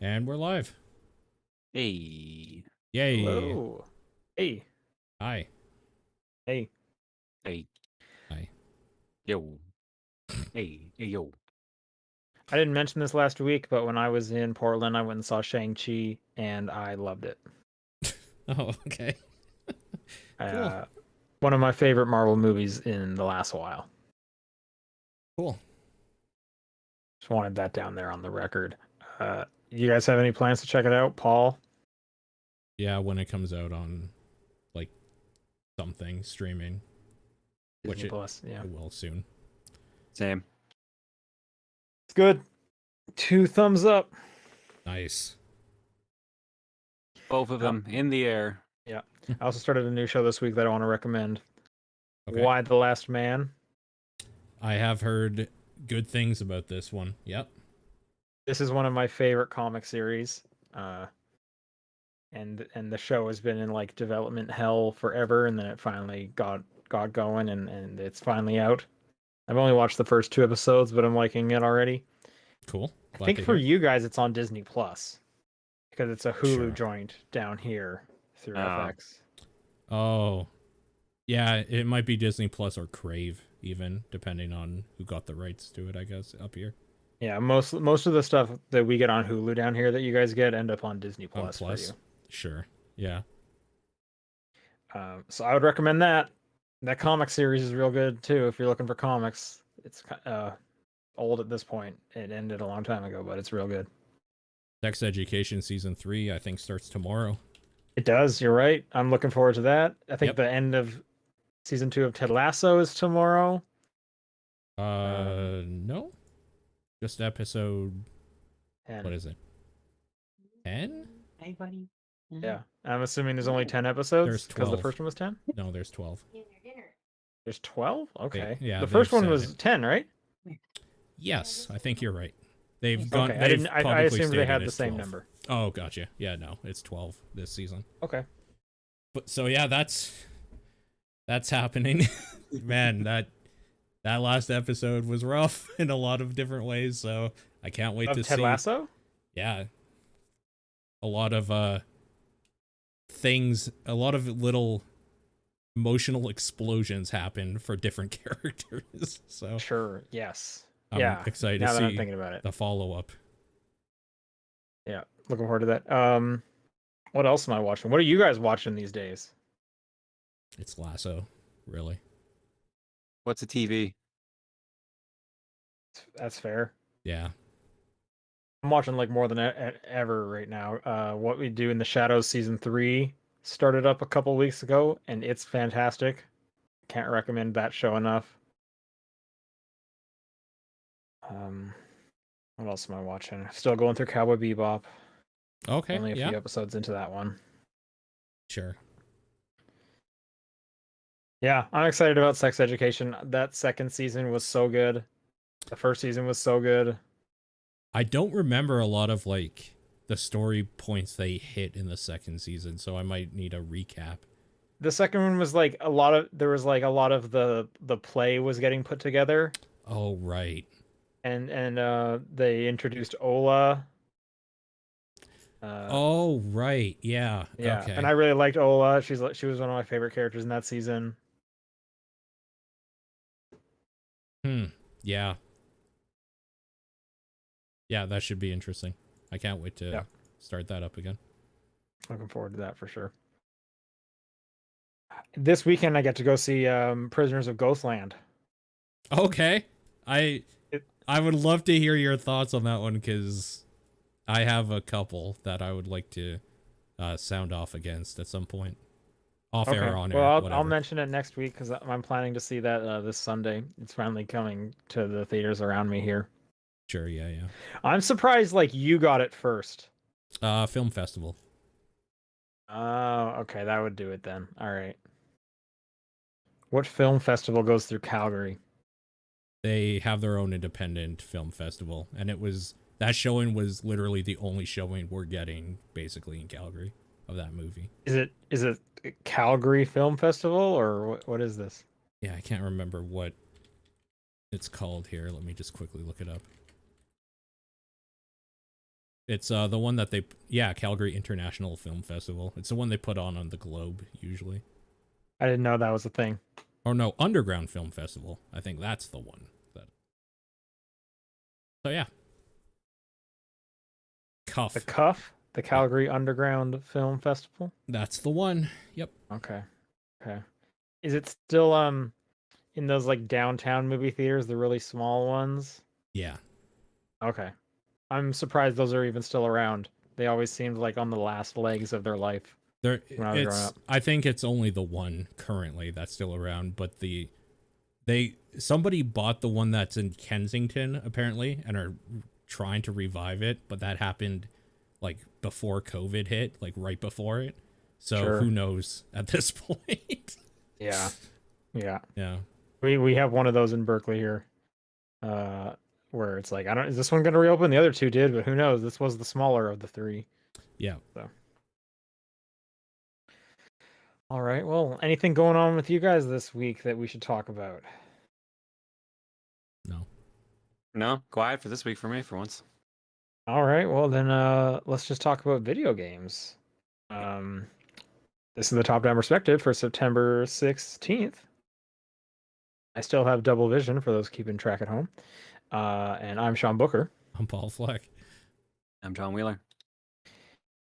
And we're live. Hey. Yay. Hello. Hey. Hi. Hey. Hey. Hi. Yo. Hey. Hey, yo. I didn't mention this last week, but when I was in Portland, I went and saw Shang-Chi, and I loved it. Oh, okay. Cool. One of my favorite Marvel movies in the last while. Cool. Just wanted that down there on the record. You guys have any plans to check it out, Paul? Yeah, when it comes out on, like, something streaming. Disney Plus, yeah. It will soon. Same. It's good. 2 thumbs up. Nice. Both of them in the air. Yeah. I also started a new show this week that I want to recommend. Okay. Why the Last Man? I have heard good things about this one. Yep. This is one of my favorite comic series. And the show has been in like development hell forever, and then it finally got going, and it's finally out. I've only watched the first 2 episodes, but I'm liking it already. Cool. I think for you guys it's on Disney Plus because it's a Hulu joint down here through FX. Oh. Yeah, it might be Disney Plus or Crave even, depending on who got the rights to it, I guess, up here. Yeah, most of the stuff that we get on Hulu down here that you guys get end up on Disney Plus for you. Sure. Yeah. So I would recommend that. That comic series is real good too if you're looking for comics. It's old at this point. It ended a long time ago, but it's real good. Sex Education Season 3, I think, starts tomorrow. It does. You're right. I'm looking forward to that. I think the end of Season 2 of Ted Lasso is tomorrow. No. Just episode... 10. What is it? 10? Hey, buddy. Yeah. I'm assuming there's only 10 episodes. There's 12. Because the first one was 10? No, there's 12. There's 12? Okay. Yeah, the first one was 10, right? Yes, I think you're right. They've gone. Okay. I assumed they had the same 12. number. Oh, gotcha. Yeah, no, it's 12 this season. Okay. But so yeah, that's happening. Man, that last episode was rough in a lot of different ways. So I can't wait to see. Ted Lasso? Yeah. A lot of things, a lot of little emotional explosions happen for different characters. So Sure. Yes. I'm excited to now see that I'm thinking about it. the follow-up. Yeah, looking forward to that. What else am I watching? What are you guys watching these days? It's Lasso, really. What's a TV? That's fair. Yeah. I'm watching like more than ever right now. What We Do in the Shadows Season 3 started up a couple weeks ago, and it's fantastic. Can't recommend that show enough. What else am I watching? Still going through Cowboy Bebop. Okay. Only a few episodes into that one. Sure. Yeah, I'm excited about Sex Education. That second season was so good. The first season was so good. I don't remember a lot of like the story points they hit in the second season, so I might need a recap. The second one was like a lot of the play was getting put together. Oh, right. And they introduced Ola. Oh, right. Yeah. Yeah. Okay. And I really liked Ola. She was one of my favorite characters in that season. Yeah. Yeah, that should be interesting. I can't wait to start that up again. Looking forward to that for sure. This weekend I get to go see Prisoners of Ghostland. Okay. I would love to hear your thoughts on that one because I have a couple that I would like to sound off against at some point. Off air, on air. Well, I'll mention it next week because I'm planning to see that this Sunday. It's finally coming to the theaters around me here. Sure, yeah. I'm surprised like you got it first. Film festival. Oh, okay, that would do it then. All right. What film festival goes through Calgary? They have their own independent film festival, and that showing was literally the only showing we're getting basically in Calgary of that movie. Is it Calgary Film Festival or what is this? Yeah, I can't remember what it's called here. Let me just quickly look it up. It's the one that Calgary International Film Festival. It's the one they put on the Globe usually. I didn't know that was a thing. Or no, Underground Film Festival. I think that's the one. So yeah. Cuff. The Cuff, the Calgary Underground Film Festival. That's the one. Yep. Okay. Is it still in those like downtown movie theaters, the really small ones? Yeah. Okay. I'm surprised those are even still around. They always seemed like on the last legs of their life. When I was growing up. I think it's only the one currently that's still around, but somebody bought the one that's in Kensington apparently and are trying to revive it, but that happened like before COVID hit, like right before it. So Who knows at this point? Yeah. Yeah. We have one of those in Berkeley here. Where it's like, is this one going to reopen? The other two did, but who knows? This was the smaller of the three. Yeah. So. All right. Well, anything going on with you guys this week that we should talk about? No, quiet for this week for me for once. All right. Well, then let's just talk about video games. This is the top-down perspective for September 16th. I still have double vision for those keeping track at home. And I'm Sean Booker. I'm Paul Fleck. I'm John Wheeler.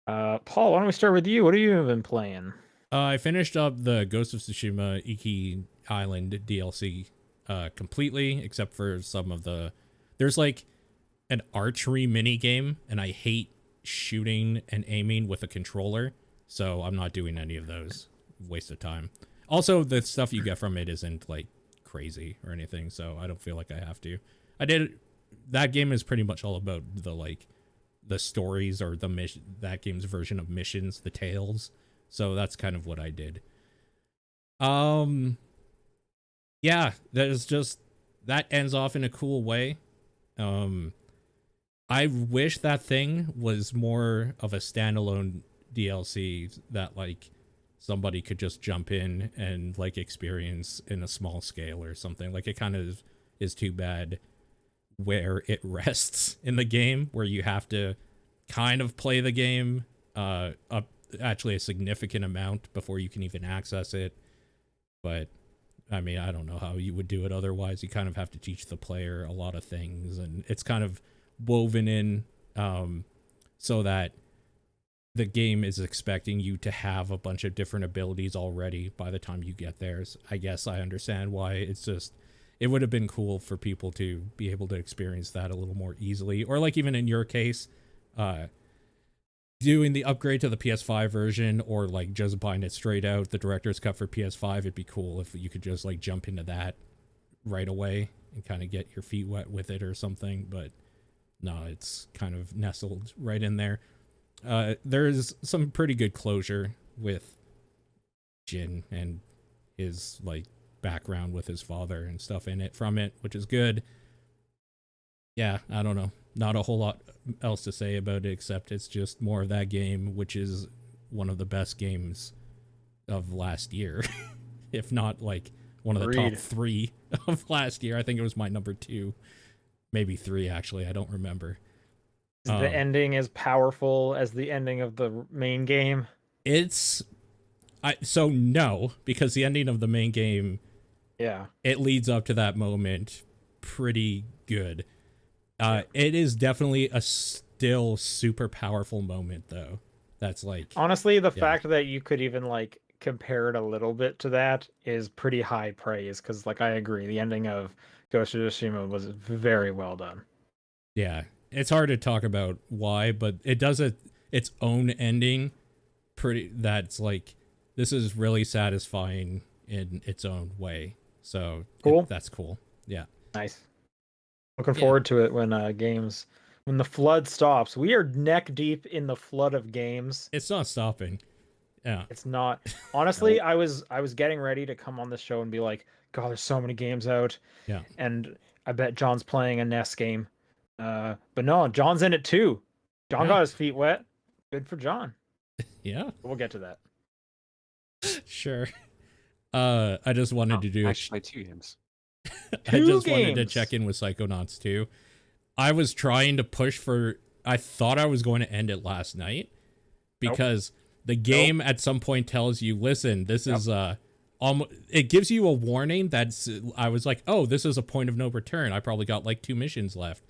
Paul, why don't we start with you? What have you been playing? I finished up the Ghost of Tsushima Iki Island DLC completely, except for some of there's like an archery mini game, and I hate shooting and aiming with a controller, so I'm not doing any of those. Waste of time. Also, the stuff you get from it isn't like crazy or anything, so I don't feel like I have to. That game is pretty much all about the stories or that game's version of missions, the tales. So that's kind of what I did. Yeah, that ends off in a cool way. I wish that thing was more of a standalone DLC that like somebody could just jump in and like experience in a small scale or something. Like it kind of is too bad where it rests in the game, where you have to kind of play the game up actually a significant amount before you can even access it. But I mean, I don't know how you would do it otherwise. You kind of have to teach the player a lot of things, and it's kind of woven in so that the game is expecting you to have a bunch of different abilities already by the time you get there. So I guess I understand why it would have been cool for people to be able to experience that a little more easily. Or like even in your case, doing the upgrade to the PS5 version, or like just buying it straight out, the director's cut for PS5, it'd be cool if you could just like jump into that right away and kind of get your feet wet with it or something. But no, it's kind of nestled right in there. There's some pretty good closure with Jin and his like background with his father and stuff in it from it, which is good. Yeah, I don't know. Not a whole lot else to say about it, except it's just more of that game, which is one of the best games of last year. If not like one of the top 3 of last year. I think it was my number 2. Maybe 3, actually. I don't remember. Is the ending as powerful as the ending of the main game? So no, because the ending of the main game, yeah, it leads up to that moment pretty good. It is definitely a still super powerful moment, though. That's like, honestly, the fact that you could even like compare it a little bit to that is pretty high praise, because like I agree, the ending of Ghost of Tsushima was very well done. Yeah, it's hard to talk about why, but it does its own ending that's like, this is really satisfying in its own way. So cool. That's cool. Yeah. Nice. Looking forward to it when when the flood stops. We are neck deep in the flood of games. It's not stopping. Yeah. It's not. Honestly, I was getting ready to come on this show and be like, God, there's so many games out. Yeah. And I bet John's playing a NES game. But no, John's in it too. John got his feet wet. Good for John. Yeah. We'll get to that. Sure. I just wanted to do actually 2 games. I just wanted to check in with Psychonauts 2. I was trying to push for I thought I was going to end it last night because the game at some point tells you, listen, this is it gives you a warning that's I was like, oh, this is a point of no return. I probably got like 2 missions left.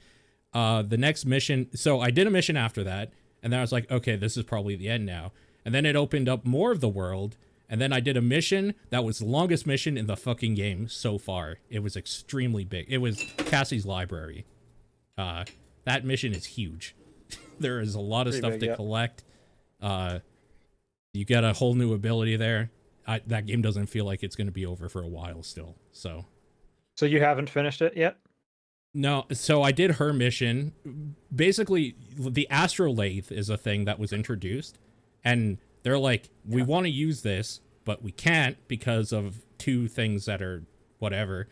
The next mission, so I did a mission after that, and then I was like, okay, this is probably the end now. And then it opened up more of the world, and then I did a mission that was the longest mission in the fucking game so far. It was extremely big. It was Cassie's library. That mission is huge. There is a lot of stuff to collect. You get a whole new ability there. That game doesn't feel like it's going to be over for a while still. So you haven't finished it yet? No, so I did her mission. Basically, the Astrolathe is a thing that was introduced, and they're like, we want to use this, but we can't because of 2 things that are whatever.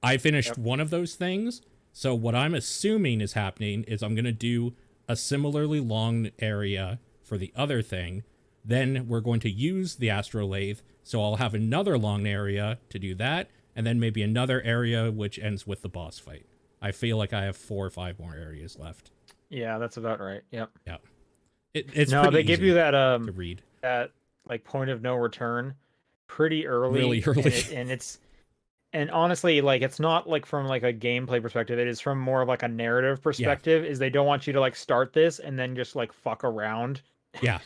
I finished one of those things, so what I'm assuming is happening is I'm going to do a similarly long area for the other thing. Then we're going to use the Astrolathe, so I'll have another long area to do that, and then maybe another area which ends with the boss fight. I feel like I have 4 or 5 more areas left. Yeah, that's about right. Yep. Yeah. It's no, they give you that to read that like point of no return pretty early. Really early. And honestly, like it's not like from like a gameplay perspective. It is from more of like a narrative perspective. Is they don't want you to like start this and then just like fuck around. Yeah.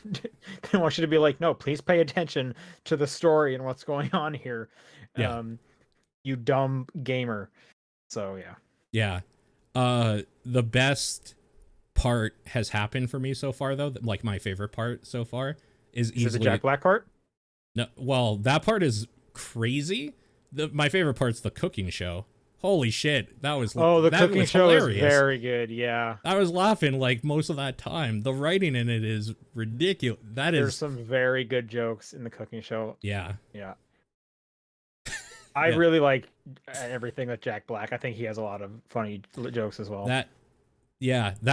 They want you to be like, no, please pay attention to the story and what's going on here. Yeah. You dumb gamer. So yeah. Yeah. The best part has happened for me so far, though. Like my favorite part so far is easily the Jack Black part. No, well, that part is crazy. My favorite part's the cooking show. Holy shit, that was the cooking show hilarious. is very good. Yeah, I was laughing like most of that time. The writing in it is ridiculous. There's some very good jokes in the cooking show. Yeah. I really like everything with Jack Black. I think he has a lot of funny jokes as well. That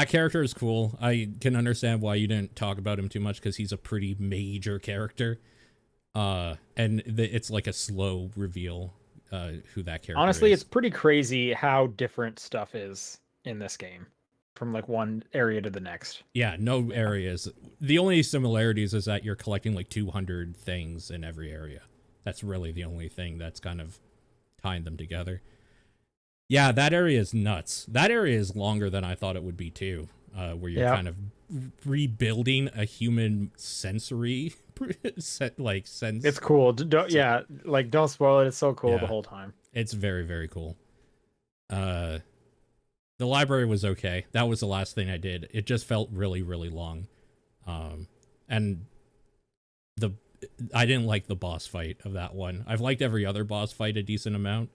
character is cool. I can understand why you didn't talk about him too much because he's a pretty major character. And it's like a slow reveal who that character Honestly, is. it's pretty crazy how different stuff is in this game from like one area to the next. Yeah, no areas. The only similarities is that you're collecting like 200 things in every area. That's really the only thing that's kind of tying them together. Yeah, that area is nuts. That area is longer than I thought it would be too, where you're kind of rebuilding a human sensory sense. It's cool. Don't spoil it. It's so cool the whole time. It's very, very cool. The library was okay. That was the last thing I did. It just felt really, really long. And I didn't like the boss fight of that one. I've liked every other boss fight a decent amount.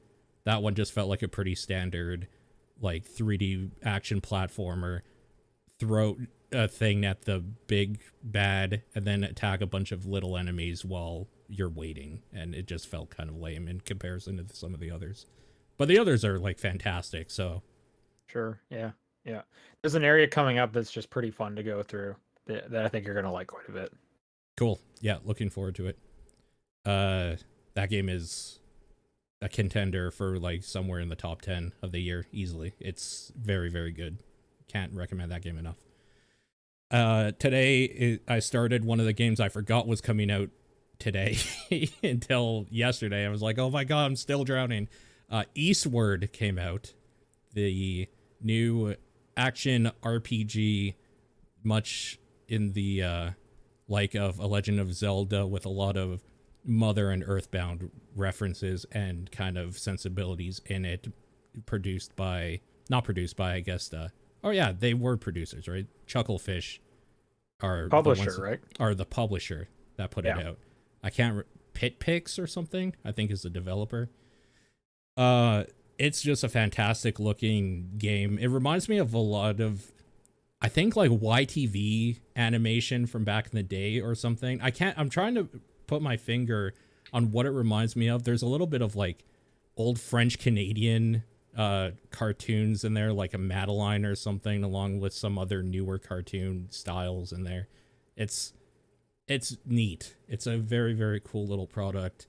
That one just felt like a pretty standard, like 3D action platformer. Throw a thing at the big bad and then attack a bunch of little enemies while you're waiting. And it just felt kind of lame in comparison to some of the others. But the others are like fantastic, so. Sure, yeah. There's an area coming up that's just pretty fun to go through that I think you're going to like quite a bit. Cool. Yeah, looking forward to it. That game is a contender for like somewhere in the top 10 of the year easily. It's very, very good. Can't recommend that game enough. Today I started one of the games I forgot was coming out today until yesterday. I was like, oh my god, I'm still drowning. Eastward came out. The new action RPG, much in the like of A Legend of Zelda, with a lot of Mother and Earthbound references and kind of sensibilities in it. Not produced by, I guess, they were producers, right? Chucklefish are the publisher that put it out. I can't Pitpix or something, I think, is the developer. It's just a fantastic looking game. It reminds me of a lot of, I think, like YTV animation from back in the day or something. I'm trying to put my finger on what it reminds me of. There's a little bit of like old French Canadian cartoons in there, like a Madeline or something, along with some other newer cartoon styles in there. It's neat. It's a very, very cool little product.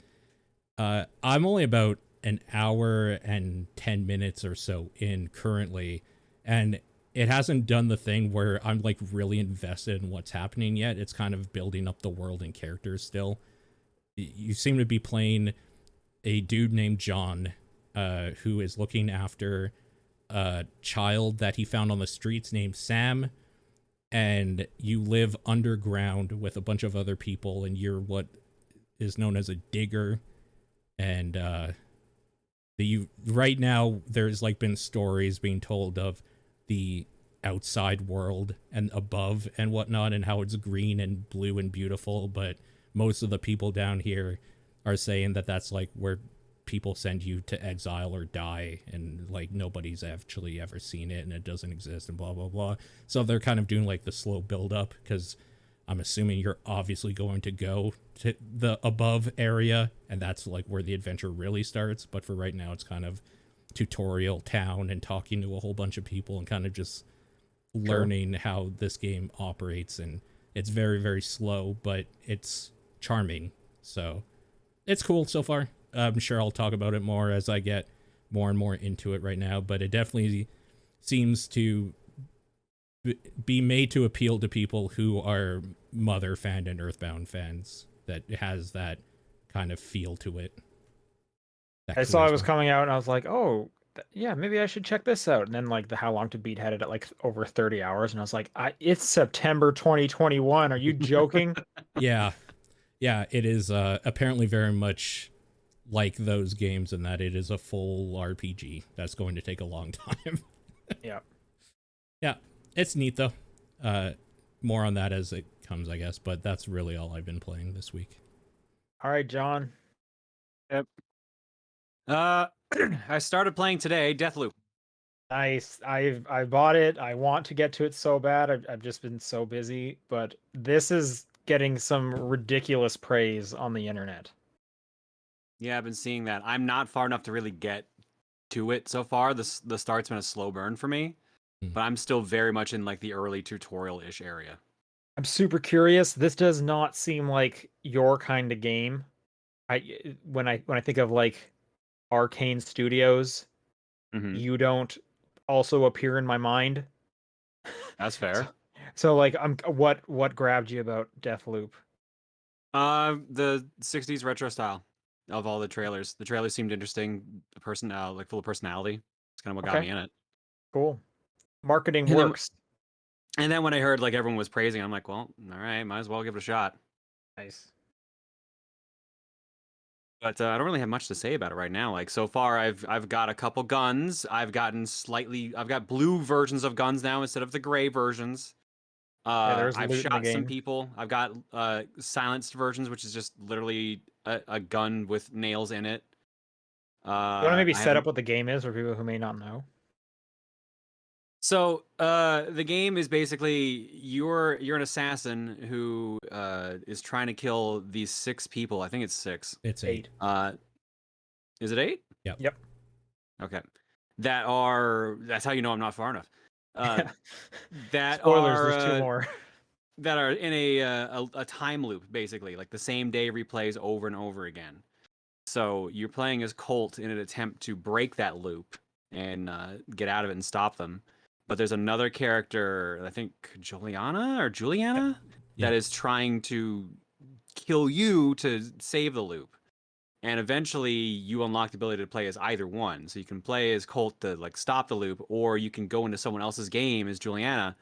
I'm only about an hour and 10 minutes or so in currently, and it hasn't done the thing where I'm like really invested in what's happening yet. It's kind of building up the world and characters still. You seem to be playing a dude named John, who is looking after a child that he found on the streets named Sam, and you live underground with a bunch of other people, and you're what is known as a digger. And right now there's like been stories being told of the outside world and above and whatnot, and how it's green and blue and beautiful, but most of the people down here are saying that that's like where people send you to exile or die, and like nobody's actually ever seen it and it doesn't exist and blah blah blah. So they're kind of doing like the slow build up, because I'm assuming you're obviously going to go to the above area, and that's like where the adventure really starts. But for right now, it's kind of tutorial town and talking to a whole bunch of people and kind of just learning how this game operates. And it's very, very slow, but it's charming. So it's cool so far. I'm sure I'll talk about it more as I get more and more into it right now, but it definitely seems to be made to appeal to people who are Mother fan and Earthbound fans. That it has that kind of feel to it. I saw it was coming out, and I was like, "Oh, yeah, maybe I should check this out." And then like the How Long to Beat had it at like over 30 hours, and I was like, "It's September 2021. Are you joking?" Yeah, it is apparently very much like those games in that it is a full RPG that's going to take a long time. Yeah. It's neat though. More on that as it comes, I guess, but that's really all I've been playing this week. All right, John. Yep. I started playing today Deathloop. Nice. I bought it. I want to get to it so bad. I've just been so busy, but this is getting some ridiculous praise on the internet. Yeah, I've been seeing that. I'm not far enough to really get to it so far. The start's been a slow burn for me, but I'm still very much in like the early tutorial-ish area. I'm super curious. This does not seem like your kind of game. When I think of like Arcane Studios, Mm-hmm. you don't also appear in my mind. That's fair. So like what grabbed you about Deathloop? The 60s retro style of all the trailers. The trailers seemed interesting, like full of personality. It's kind of what got me in it. Cool. Marketing And then- works. And then when I heard like everyone was praising, I'm like, well, all right, might as well give it a shot. Nice. But I don't really have much to say about it right now. Like so far, I've got a couple guns. I've got blue versions of guns now instead of the gray versions. There's I've loot in the shot some game. people. I've got silenced versions, which is just literally a gun with nails in it. You want to maybe I set haven't- up what the game is for people who may not know? So the game is basically you're an assassin who is trying to kill these 6 people. I think it's 6. It's 8. Is it 8? Yep. Okay. That's how you know I'm not far enough. That Spoilers, are there's 2 more. that are in a time loop, basically, like the same day replays over and over again. So you're playing as Colt in an attempt to break that loop and get out of it and stop them. But there's another character, I think Juliana, Yep. that is trying to kill you to save the loop. And eventually you unlock the ability to play as either one. So you can play as Colt to like stop the loop, or you can go into someone else's game as Juliana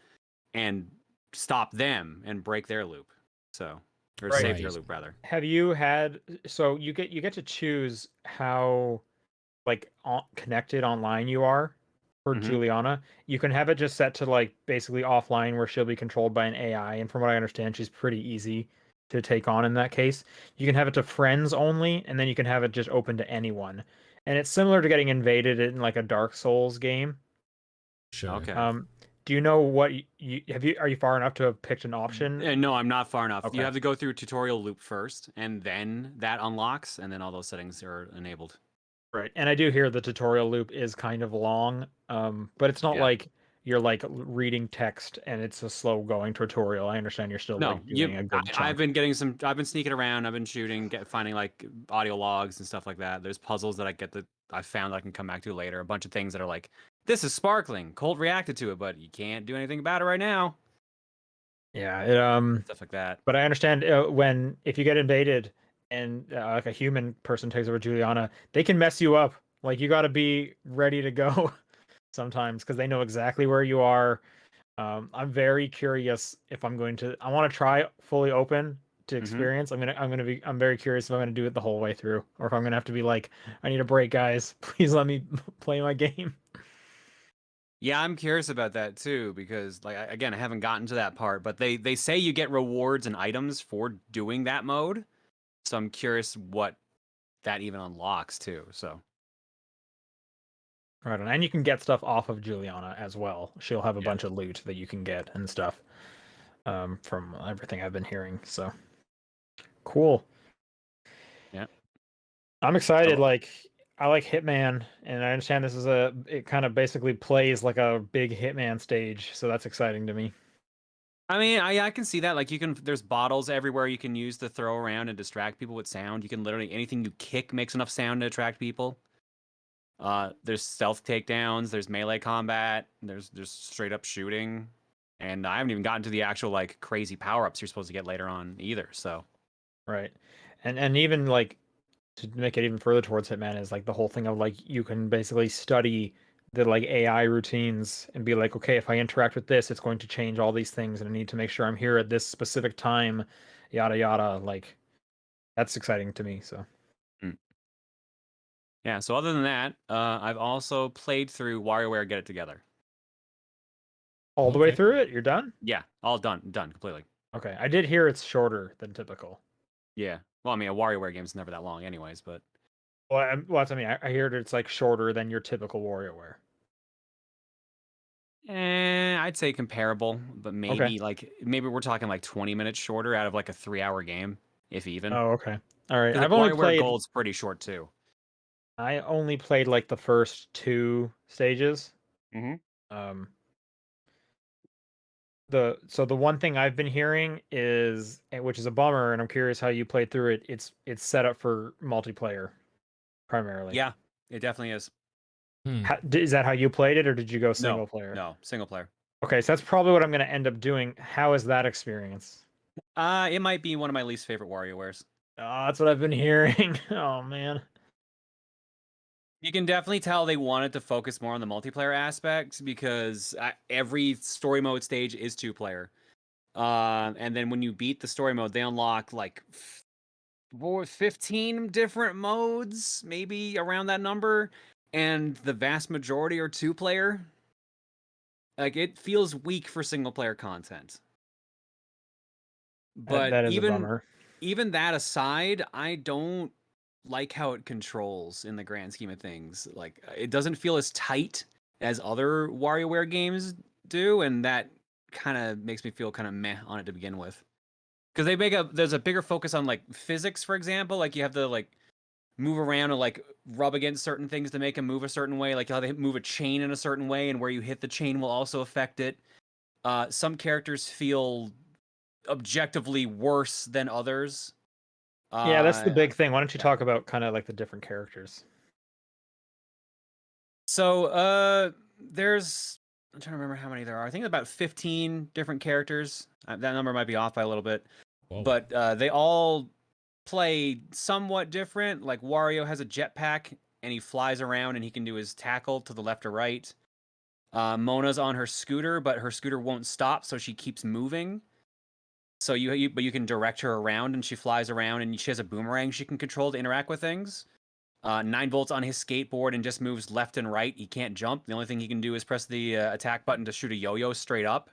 and stop them and break their loop. So or Right. save their loop rather. Have you had so you get to choose how like connected online you are for Mhm. Juliana. You can have it just set to like basically offline where she'll be controlled by an AI, and from what I understand, she's pretty easy to take on in that case. You can have it to friends only, and then you can have it just open to anyone. And it's similar to getting invaded in like a Dark Souls game. Sure. Okay. Do you know what are you far enough to have picked an option? No, I'm not far enough. Okay. You have to go through a tutorial loop first, and then that unlocks, and then all those settings are enabled. Right. And I do hear the tutorial loop is kind of long, but it's not Yeah. like you're like reading text and it's a slow going tutorial. I understand you're still like doing a good chunk. I've been sneaking around. I've been shooting, finding like audio logs and stuff like that. There's puzzles that I found I can come back to later. A bunch of things that are like This is sparkling. Colt reacted to it, but you can't do anything about it right now. Yeah, it Stuff like that. but I understand if you get invaded and like a human person takes over Juliana, they can mess you up. Like you got to be ready to go sometimes because they know exactly where you are. I'm very curious if I'm going to. I want to try fully open to experience. I'm very curious if I'm gonna do it the whole way through, or if I'm gonna have to be like, I need a break, guys. Please let me play my game. Yeah, I'm curious about that too because, like, again, I haven't gotten to that part, but they say you get rewards and items for doing that mode, so I'm curious what that even unlocks too. So Right on, and you can get stuff off of Juliana as well. She'll have a yeah, bunch of loot that you can get and stuff. From everything I've been hearing, so cool. yeah. I'm excited. So, Like I like Hitman, and I understand this is it kind of basically plays like a big Hitman stage, so that's exciting to me. I mean, I can see that. Like, there's bottles everywhere you can use to throw around and distract people with sound. You can literally anything you kick makes enough sound to attract people. There's stealth takedowns, there's melee combat, there's straight up shooting, and I haven't even gotten to the actual like crazy power ups you're supposed to get later on either. So Right. And even like to make it even further towards Hitman is like the whole thing of like you can basically study the like AI routines and be like, okay, if I interact with this, it's going to change all these things and I need to make sure I'm here at this specific time, yada yada. Like that's exciting to me. So mm. Yeah. So other than that, I've also played through WarioWare Get It Together. all the way Okay. through it, you're done? Yeah, all done completely. Okay. I did hear it's shorter than typical. Yeah. Well, I mean, a WarioWare game's never that long, anyways. But Well, that's, I mean, I heard it's like shorter than your typical WarioWare. I'd say comparable, but Okay. maybe we're talking like 20 minutes shorter out of like a 3 hour game, if even. Oh, okay. All right. Because like WarioWare Gold's pretty short too. I only played like the first two stages. Mm-hmm. Um, the one thing I've been hearing is, which is a bummer, and I'm curious how you played through it. It's set up for multiplayer primarily. Yeah, it definitely is. Is that how you played it, or did you go No, single player? no, single player. Okay, so that's probably what I'm going to end up doing. How is that experience? It might be one of my least favorite WarioWares. Oh, that's what I've been hearing. Oh man. You can definitely tell they wanted to focus more on the multiplayer aspects because every story mode stage is 2-player. And then when you beat the story mode, they unlock like 15 different modes, maybe around that number, and the vast majority are 2-player. Like it feels weak for single player content. But That is a bummer. even that aside, I don't like how it controls in the grand scheme of things. Like it doesn't feel as tight as other WarioWare games do, and that kind of makes me feel kind of meh on it to begin with. Because there's a bigger focus on like physics, for example. Like you have to like move around and like rub against certain things to make them move a certain way. Like you have to move a chain in a certain way, and where you hit the chain will also affect it. Some characters feel objectively worse than others. Yeah, that's the Uh, big thing. Why don't you yeah. talk about kind of like the different characters? So there's I'm trying to remember how many there are. I think about 15 different characters. That number might be off by a little bit, Whoa. but they all play somewhat different. Like Wario has a jetpack and he flies around and he can do his tackle to the left or right. Mona's on her scooter, but her scooter won't stop, so she keeps moving. So but you can direct her around, and she flies around, and she has a boomerang she can control to interact with things. 9 volts on his skateboard and just moves left and right. He can't jump. The only thing he can do is press the attack button to shoot a yo-yo straight up.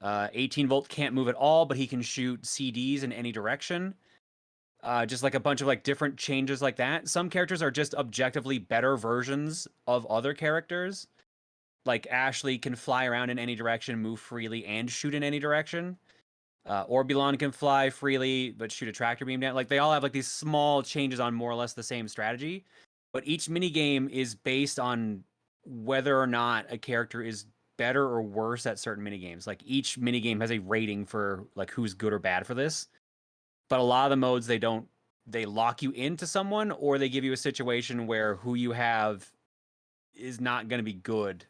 18-volt can't move at all, but he can shoot CDs in any direction. Just like a bunch of like different changes like that. Some characters are just objectively better versions of other characters. Like Ashley can fly around in any direction, move freely, and shoot in any direction. Orbulon can fly freely, but shoot a tractor beam down. Like they all have like these small changes on more or less the same strategy, but each minigame is based on whether or not a character is better or worse at certain minigames. Like each minigame has a rating for like who's good or bad for this. But a lot of the modes they lock you into someone, or they give you a situation where who you have is not going to be good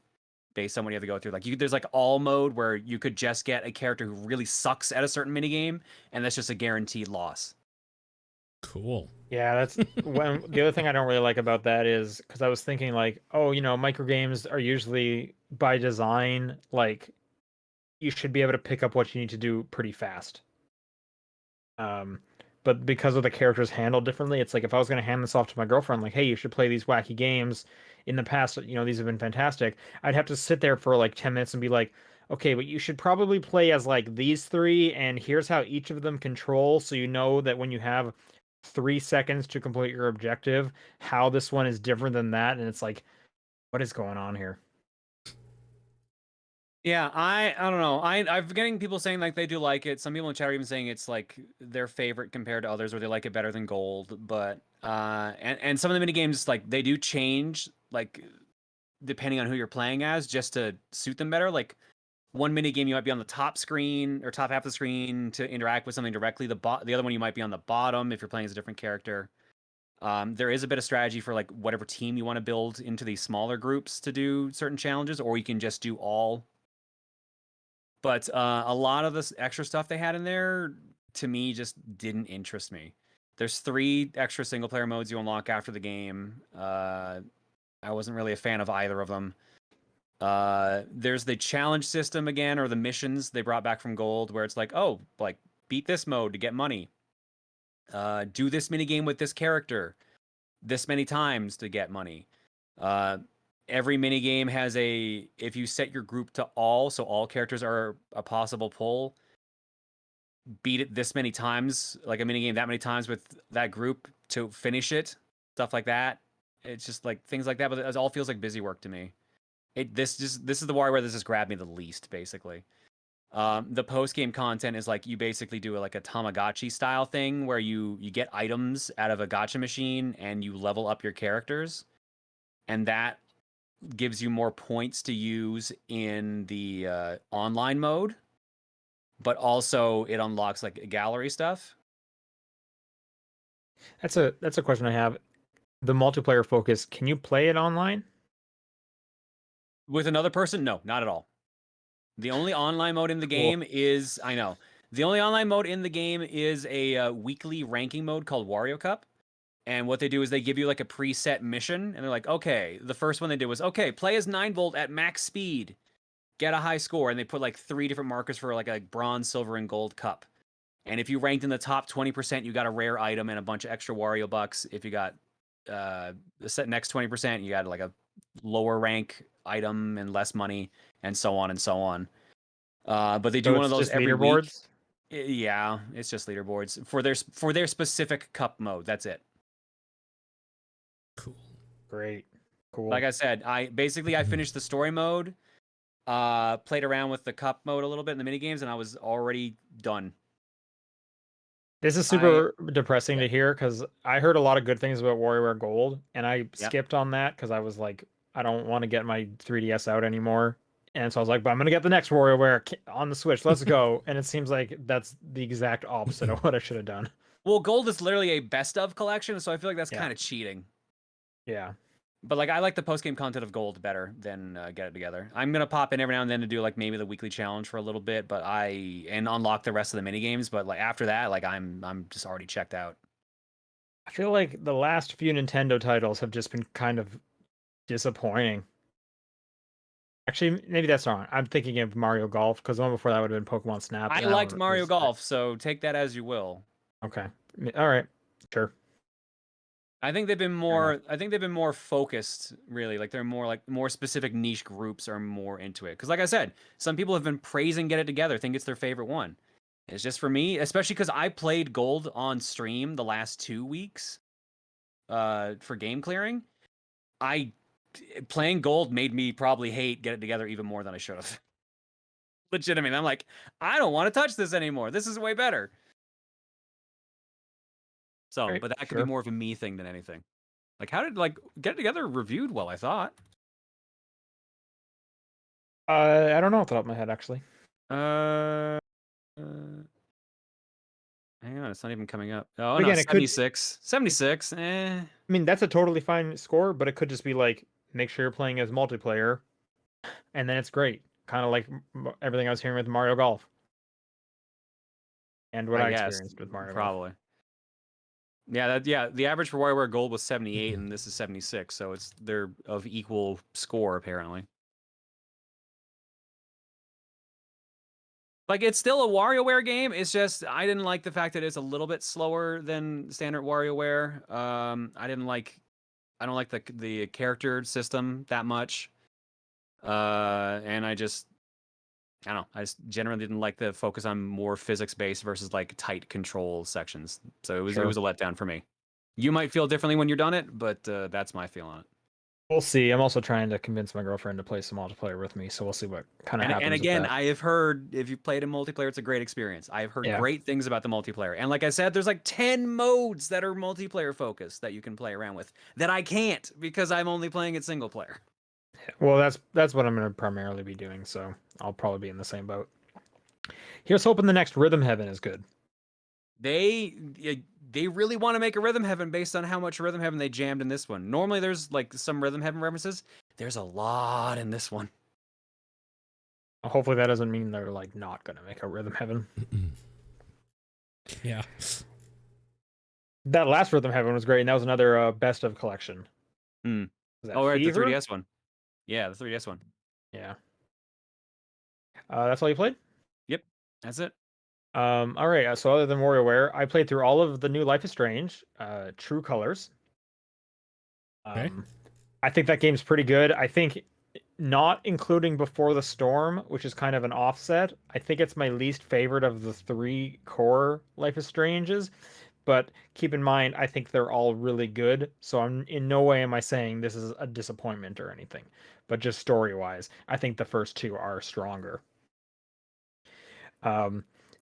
based on what you have to go through. Like there's like all mode where you could just get a character who really sucks at a certain minigame, and that's just a guaranteed loss. Cool. Yeah, that's when the other thing I don't really like about that is because I was thinking like, oh, micro games are usually by design like you should be able to pick up what you need to do pretty fast. But because of the characters handled differently, it's like if I was going to hand this off to my girlfriend, like, hey, you should play these wacky games. In the past, these have been fantastic. I'd have to sit there for like 10 minutes and be like, okay, but you should probably play as like these three, and here's how each of them control, so you know that when you have 3 seconds to complete your objective, how this one is different than that. And it's like, what is going on here? Yeah, I don't know. I've been getting people saying like they do like it. Some people in chat are even saying it's like their favorite compared to others, or they like it better than Gold. But and some of the mini games like they do change like depending on who you're playing as, just to suit them better. Like one mini game you might be on the top screen or top half of the screen to interact with something directly. The other one you might be on the bottom if you're playing as a different character. There is a bit of strategy for like whatever team you want to build into these smaller groups to do certain challenges, or you can just do all. But a lot of this extra stuff they had in there, to me, just didn't interest me. There's 3 extra single-player modes you unlock after the game. I wasn't really a fan of either of them. There's the challenge system again, or the missions they brought back from Gold, where it's like, oh, like, beat this mode to get money. Do this minigame with this character this many times to get money. Every minigame has if you set your group to all, so all characters are a possible pull, beat it this many times, like a minigame that many times with that group to finish it, stuff like that. It's just like things like that, but it all feels like busy work to me. This is the WarioWare this has grabbed me the least, basically. The post-game content is like you basically do like a Tamagotchi style thing where you get items out of a gacha machine and you level up your characters, and that gives you more points to use in the online mode, but also it unlocks like gallery stuff. That's a question I have. The multiplayer focus, can you play it online? With another person? No, not at all. The only online mode in the game is, I know, the only online mode in the game is a weekly ranking mode called Wario Cup. And what they do is they give you like a preset mission, and they're like, okay, the first one they did was, okay, play as 9-volt at max speed, get a high score, and they put like 3 different markers for like a bronze, silver, and gold cup. And if you ranked in the top 20%, you got a rare item and a bunch of extra Wario bucks. If you got the next 20%, you got like a lower rank item and less money, and so on and so on. But they do one of those every week. Yeah, it's just leaderboards for their specific cup mode. That's it. Cool. Great. Cool. Like I said, I finished the story mode, played around with the cup mode a little bit in the mini games, and I was already done. This is super depressing to hear because I heard a lot of good things about WarioWare Gold, and I skipped on that because I was like, I don't want to get my 3DS out anymore. And so I was like, but I'm going to get the next WarioWare on the Switch. Let's go. And it seems like that's the exact opposite of what I should have done. Well, Gold is literally a best of collection, so I feel like that's kind of cheating. Yeah. But like I like the post game content of Gold better than Get It Together. I'm gonna pop in every now and then to do like maybe the weekly challenge for a little bit, but and unlock the rest of the mini games. But like after that, like I'm just already checked out. I feel like the last few Nintendo titles have just been kind of disappointing. Actually, maybe that's wrong. I'm thinking of Mario Golf because the one before that would have been Pokemon Snap. I liked Mario Golf, so take that as you will. Okay. All right. Sure. I think they've been more focused, really. Like they're more specific niche groups are more into it. Because like I said, some people have been praising Get It Together, think it's their favorite one. It's just for me, especially because I played Gold on stream the last 2 weeks for game clearing. Playing Gold made me probably hate Get It Together even more than I should have. Legitimately, I'm like, I don't want to touch this anymore. This is way better. So, Right, but that could be more of a me thing than anything. Like, how did Get It Together reviewed well? I thought. I don't know off the top of my head actually. Hang on, it's not even coming up. Oh, But no, again, 76. 76. I mean, that's a totally fine score, but it could just be like make sure you're playing as multiplayer, and then it's great. Kind of like everything I was hearing with Mario Golf, and what I I guess experienced with Mario Golf. probably. Yeah, the average for WarioWare Gold was 78, and this is 76, so they're of equal score apparently. Like, it's still a WarioWare game. It's just I didn't like the fact that it's a little bit slower than standard WarioWare. I don't like the character system that much. And I don't know. I just generally didn't like the focus on more physics based versus like tight control sections. So it was a letdown for me. You might feel differently when you're done it, but that's my feel on it. We'll see. I'm also trying to convince my girlfriend to play some multiplayer with me, so we'll see what kind of happens. And again, with that. I have heard if you played in multiplayer, it's a great experience. I have heard great things about the multiplayer. And like I said, there's like 10 modes that are multiplayer focused that you can play around with that I can't because I'm only playing it single player. Well, that's what I'm going to primarily be doing, so I'll probably be in the same boat. Here's hoping the next Rhythm Heaven is good. They really want to make a Rhythm Heaven based on how much Rhythm Heaven they jammed in this one. Normally there's like some Rhythm Heaven references. There's a lot in this one. Hopefully that doesn't mean they're like not going to make a Rhythm Heaven. Yeah. That last Rhythm Heaven was great, and that was another best of collection. Oh, right, the 3DS one. Yeah, the 3DS one. Yeah. That's all you played? Yep, that's it. All right. So other than WarioWare, I played through all of the new Life is Strange, True Colors. Okay. I think that game's pretty good. I think not including Before the Storm, which is kind of an offset. I think it's my least favorite of the 3 core Life is Stranges. But keep in mind, I think they're all really good. So I'm in no way am I saying this is a disappointment or anything. But just story-wise, I think the first 2 are stronger.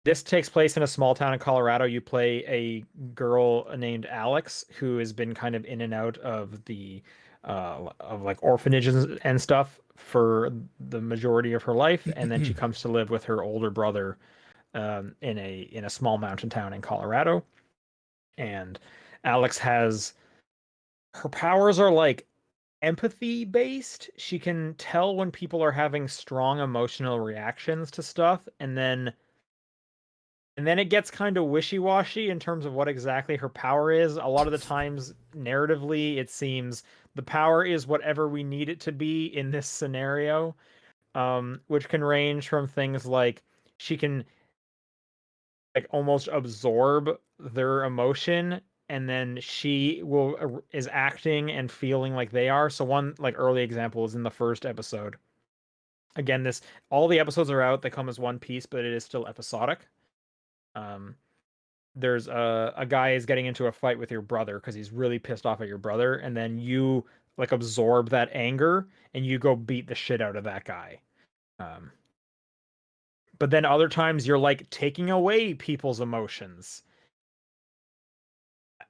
This takes place in a small town in Colorado. You play a girl named Alex who has been kind of in and out of the of like orphanages and stuff for the majority of her life, and then she comes to live with her older brother in a small mountain town in Colorado. And Alex has her powers are like empathy based. She can tell when people are having strong emotional reactions to stuff, and then it gets kind of wishy-washy in terms of what exactly her power is. A lot of the times, narratively, it seems the power is whatever we need it to be in this scenario, which can range from things like she can like almost absorb their emotion, and then she is acting and feeling like they are. So one like early example is in the first episode. Again, all the episodes are out. They come as one piece, but it is still episodic. There's a guy is getting into a fight with your brother because he's really pissed off at your brother, and then you like absorb that anger and you go beat the shit out of that guy. But then other times you're like taking away people's emotions.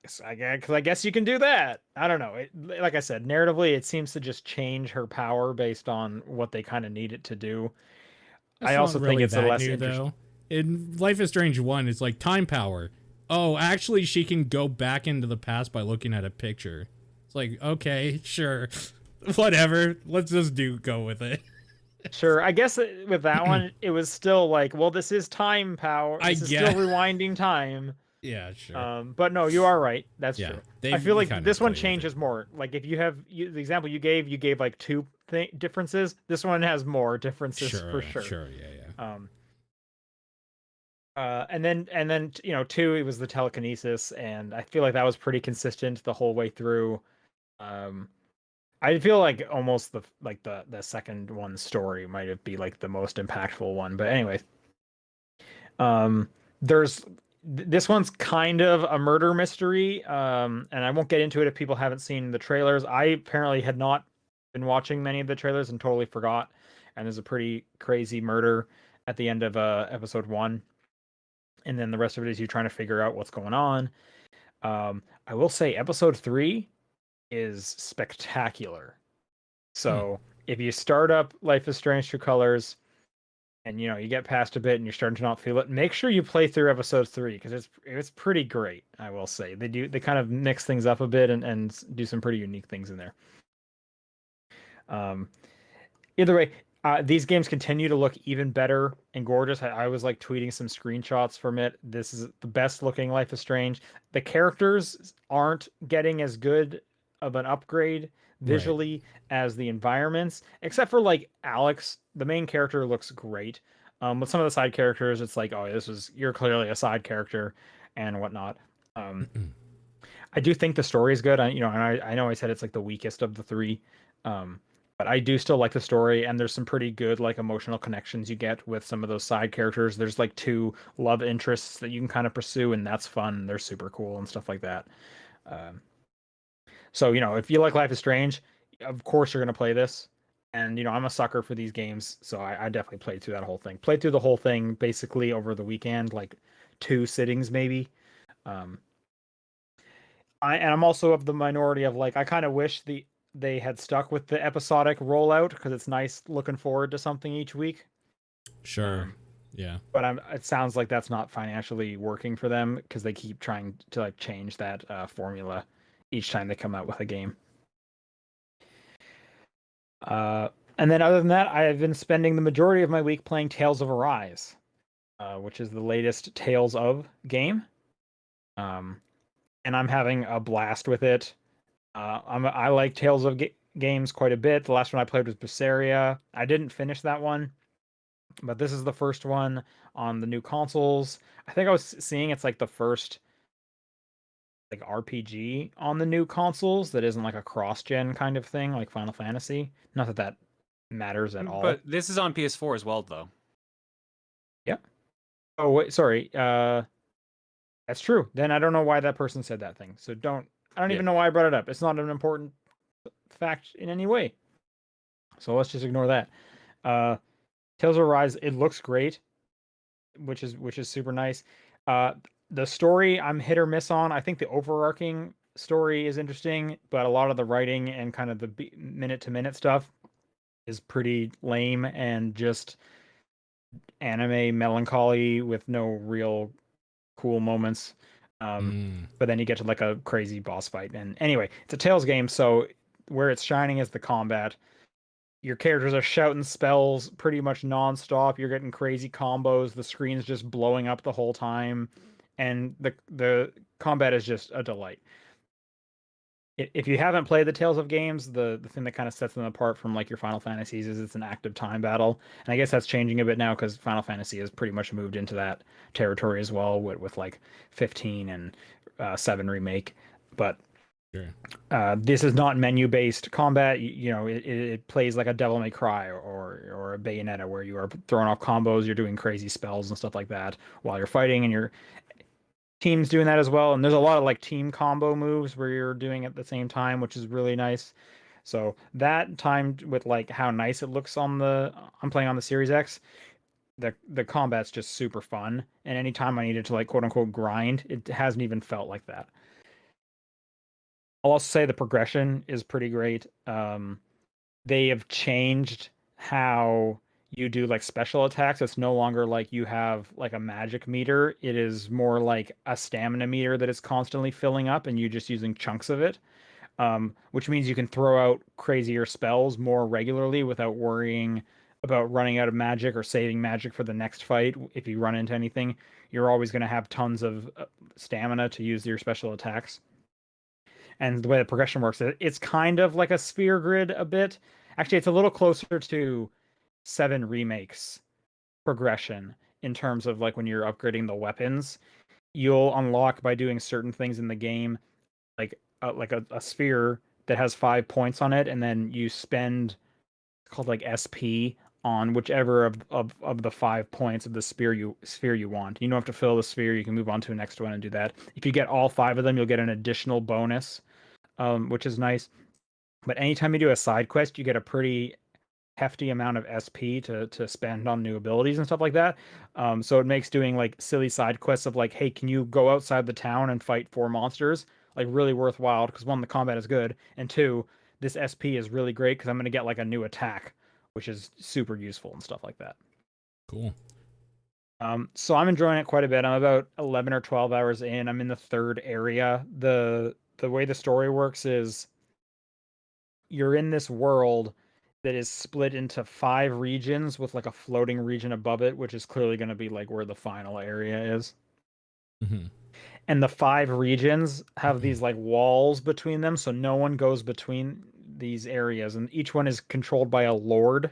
Because I guess you can do that. I don't know. Like I said, narratively, it seems to just change her power based on what they kind of need it to do. That's I also think it's a less new though. In Life is Strange 1, it's like time power. Oh, actually, she can go back into the past by looking at a picture. It's like, okay, sure, whatever. Let's just go with it. Sure, I guess with that one, it was still like, well, this is time power. This is still rewinding time. Yeah, sure. But no, you are right. That's true. I feel like this one changes more. Like if you have the example you gave like 2 differences. This one has more differences for sure. Sure, yeah. And then 2, it was the telekinesis, and I feel like that was pretty consistent the whole way through. I feel like almost the second one's story might have be like the most impactful one. But anyway, this one's kind of a murder mystery, and I won't get into it if people haven't seen the trailers. I apparently had not been watching many of the trailers and totally forgot. And there's a pretty crazy murder at the end of episode 1. And then the rest of it is you trying to figure out what's going on. I will say episode 3 is spectacular. So if you start up Life is Strange True Colors and you get past a bit and you're starting to not feel it, make sure you play through episode 3 because it's pretty great. I will say they kind of mix things up a bit and do some pretty unique things in there. Um, Either way, these games continue to look even better and gorgeous. I was like tweeting some screenshots from it. This is the best looking Life is Strange. The characters aren't getting as good of an upgrade Right. visually as the environments, except for like Alex. The main character looks great. With some of the side characters, it's like, oh, you're clearly a side character and whatnot. Um, I do think the story is good. I know I said it's like the weakest of the three. Um, but I do still like the story, and there's some pretty good like emotional connections you get with some of those side characters. There's like two love interests that you can kind of pursue, and that's fun. They're super cool and stuff like that. Um, so if you like Life is Strange, of course you're gonna play this. And I'm a sucker for these games, so I definitely played through that whole thing. Played through the whole thing basically over the weekend, like 2 sittings maybe. Um, I'm also of the minority of like I kind of wish they had stuck with the episodic rollout because it's nice looking forward to something each week. Sure. Yeah. But it sounds like that's not financially working for them because they keep trying to like change that formula each time they come out with a game. And then other than that, I have been spending the majority of my week playing Tales of Arise, which is the latest Tales of game. And I'm having a blast with it. I like Tales of games quite a bit. The last one I played was Berseria. I didn't finish that one, but this is the first one on the new consoles. I think I was seeing it's like the first like RPG on the new consoles that isn't like a cross-gen kind of thing like Final Fantasy. Not that that matters at all. But this is on PS4 as well, though. Yeah. Oh wait, sorry. That's true. Then I don't know why that person said that thing. So I don't even know why I brought it up. It's not an important fact in any way. So let's just ignore that. Tales of Arise, it looks great, which is super nice. The story I'm hit or miss on. I think the overarching story is interesting, but a lot of the writing and kind of the minute to minute stuff is pretty lame and just anime melancholy with no real cool moments. But then you get to like a crazy boss fight. And anyway, it's a Tales game, so where it's shining is the combat. Your characters are shouting spells pretty much nonstop. You're getting crazy combos. The screen's just blowing up the whole time, and the combat is just a delight. If you haven't played the Tales of games, the thing that kind of sets them apart from like your Final Fantasies is it's an active time battle, and I guess that's changing a bit now because Final Fantasy has pretty much moved into that territory as well with like 15 and 7 remake. But Sure. this is not menu-based combat. It plays like a Devil May Cry or a Bayonetta, where you are throwing off combos, you're doing crazy spells and stuff like that while you're fighting, and your team's doing that as well. And there's a lot of like team combo moves where you're doing at the same time, which is really nice. So that timed with like how nice it looks I'm playing on the Series X. The combat's just super fun, and anytime I needed to like quote unquote grind, it hasn't even felt like that. I'll also say the progression is pretty great. They have changed how you do like special attacks. It's no longer like you have like a magic meter. It is more like a stamina meter that is constantly filling up and you just using chunks of it. Which means you can throw out crazier spells more regularly without worrying about running out of magic or saving magic for the next fight. If you run into anything, you're always going to have tons of stamina to use your special attacks. And the way the progression works, it's kind of like a sphere grid a bit. Actually, it's a little closer to 7 remakes progression in terms of like when you're upgrading the weapons. You'll unlock by doing certain things in the game, like a sphere that has 5 points on it, and then you spend called like SP on whichever of the 5 points of the sphere you want. You don't have to fill the sphere. You can move on to the next one and do that. If you get all 5 of them, you'll get an additional bonus, which is nice. But anytime you do a side quest, you get a pretty hefty amount of SP to spend on new abilities and stuff like that. So it makes doing like silly side quests of like, hey, can you go outside the town and fight 4 monsters? Like really worthwhile because one, the combat is good, and two, this SP is really great because I'm gonna get like a new attack, which is super useful and stuff like that. Cool. So I'm enjoying it quite a bit. I'm about 11 or 12 hours in. I'm in the 3rd area. The way the story works is you're in this world that is split into 5 regions with like a floating region above it, which is clearly going to be like where the final area is. Mm-hmm. And the 5 regions have these like walls between them, so no one goes between these areas, and each one is controlled by a lord.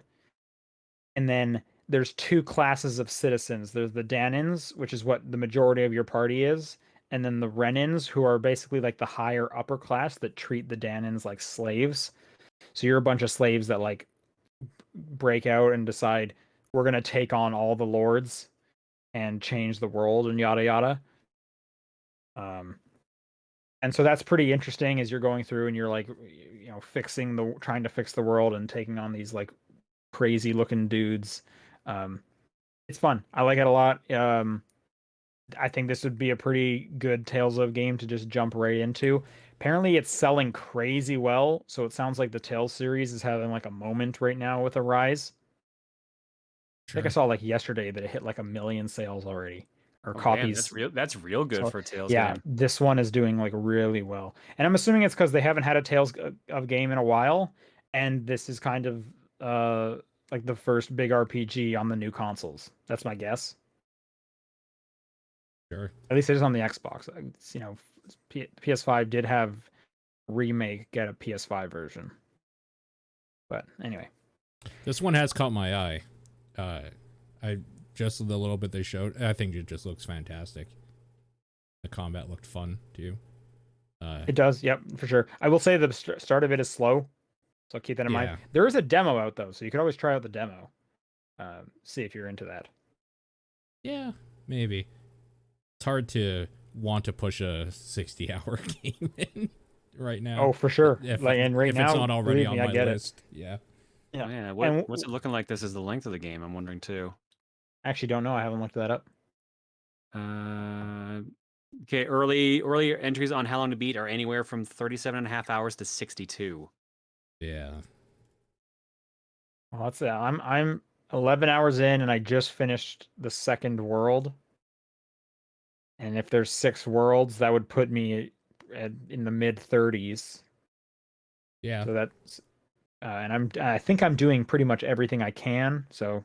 And then there's 2 classes of citizens. There's the Danins, which is what the majority of your party is, and then the Renins, who are basically like the higher upper class that treat the Danins like slaves. So you're a bunch of slaves that like break out and decide we're going to take on all the lords and change the world and yada yada. And so that's pretty interesting as you're going through and you're like, you know, trying to fix the world and taking on these like crazy looking dudes. It's fun. I like it a lot. I think this would be a pretty good Tales of game to just jump right into. Apparently, it's selling crazy well, so it sounds like the Tales series is having like a moment right now with a rise. I think I saw like yesterday that it hit like 1 million sales already, or copies. Damn, that's real good So, for a Tales yeah, game. this one is doing like really well, and I'm assuming it's because they haven't had a Tales of game in a while, and this is kind of like the first big RPG on the new consoles. That's my guess. Sure. At least it is on the Xbox. You know, PS5 did have remake get a PS5 version, but anyway, This one has caught my eye. I just the little bit they showed, I think it just looks fantastic. The combat looked fun too. it does. Yep, for sure. I will say the start of it is slow, so keep that in mind. There is a demo out though, so you could always try out the demo. See if you're into that. Yeah, maybe. It's hard to want to push a 60-hour game in right now. Oh, for sure. If, like, and right if now, it's not already on me, my list. Yeah. Yeah. Oh, yeah. And What's it looking like? This is the length of the game. I'm wondering too. I actually don't know. I haven't looked that up. Okay. Early entries on how long to beat are anywhere from 37.5 hours to 62. Yeah. Well, that's I'm 11 hours in, and I just finished the second world. And if there's 6 worlds, that would put me in the mid 30s. Yeah. So that's and I think I'm doing pretty much everything I can. So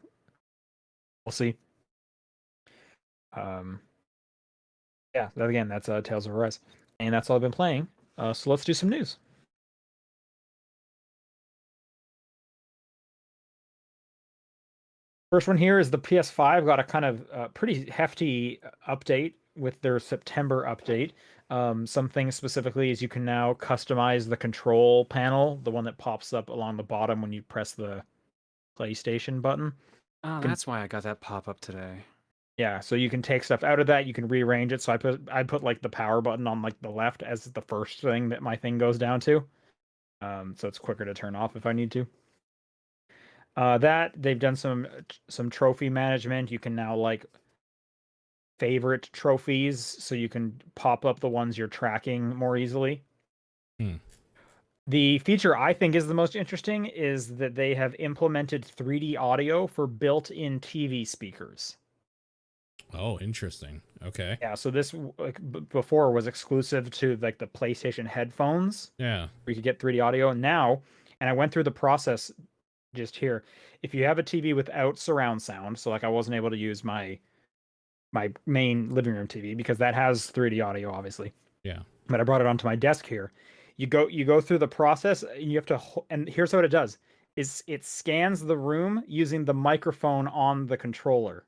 we'll see. Yeah, that's Tales of Arise, and that's all I've been playing. So let's do some news. First one here is the PS5 got a kind of pretty hefty update with their September update. Some things specifically is you can now customize the control panel, the one that pops up along the bottom when you press the PlayStation button. Oh, that's why I got that pop up today. Yeah, so you can take stuff out of that. You can rearrange it. So I put like the power button on like the left as the first thing that my thing goes down to. So it's quicker to turn off if I need to. That they've done some trophy management. You can now like favorite trophies, so you can pop up the ones you're tracking more easily. The feature I think is the most interesting is that they have implemented 3D audio for built-in TV speakers. Oh, interesting. Okay. Yeah, so this like before was exclusive to like the PlayStation headphones. Yeah. We could get 3D audio now, and I went through the process just here. If you have a TV without surround sound, so like I wasn't able to use my main living room TV because that has 3D audio, obviously. Yeah. But I brought it onto my desk here. You go through the process, and you have to. And here's what it does: is it scans the room using the microphone on the controller.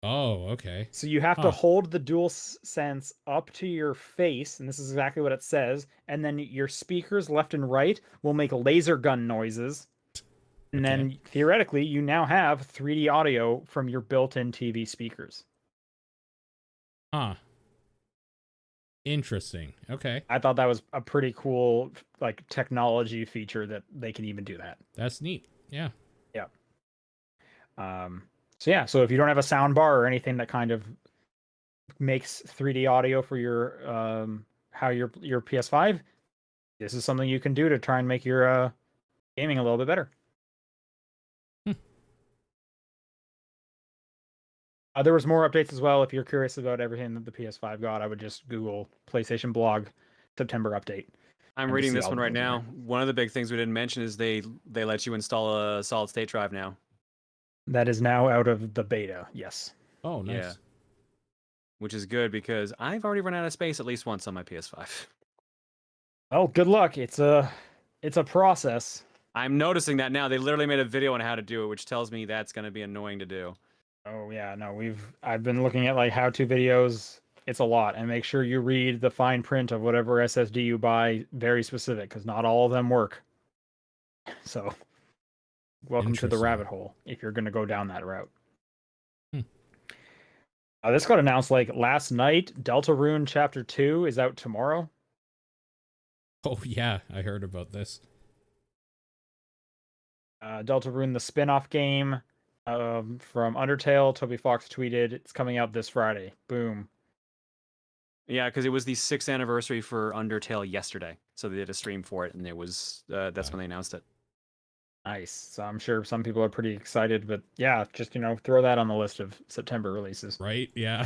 Oh, okay. So you have to hold the DualSense up to your face, and this is exactly what it says. And then your speakers left and right will make laser gun noises. And then theoretically, you now have 3D audio from your built-in TV speakers. Interesting. Okay. I thought that was a pretty cool like technology feature that they can even do that. That's neat. Yeah. Yeah. So if you don't have a sound bar or anything that kind of makes 3D audio for your your PS5, this is something you can do to try and make your gaming a little bit better. There was more updates as well. If you're curious about everything that the PS5 got, I would just Google PlayStation blog September update. I'm and to reading see this all one the right games in now. there. One of the big things we didn't mention is they let you install a solid state drive now. That is now out of the beta. Yes. Oh, nice. Yeah. Which is good because I've already run out of space at least once on my PS5. Well, good luck. It's a process. I'm noticing that now. They literally made a video on how to do it, which tells me that's going to be annoying to do. Oh yeah, no, I've been looking at like how-to videos. It's a lot, and make sure you read the fine print of whatever SSD you buy, very specific, because not all of them work. So, welcome to the Interesting. rabbit hole if you're going to go down that route. Hmm. This got announced like last night. Deltarune Chapter 2 is out tomorrow. Oh yeah, I heard about this. Deltarune, the spin-off game from Undertale. Toby Fox tweeted, "It's coming out this Friday." Boom. Yeah, because it was the 6th anniversary for Undertale yesterday, so they did a stream for it, and it was that's when they announced it. Nice. So I'm sure some people are pretty excited, but yeah, just throw that on the list of September releases. Right? Yeah.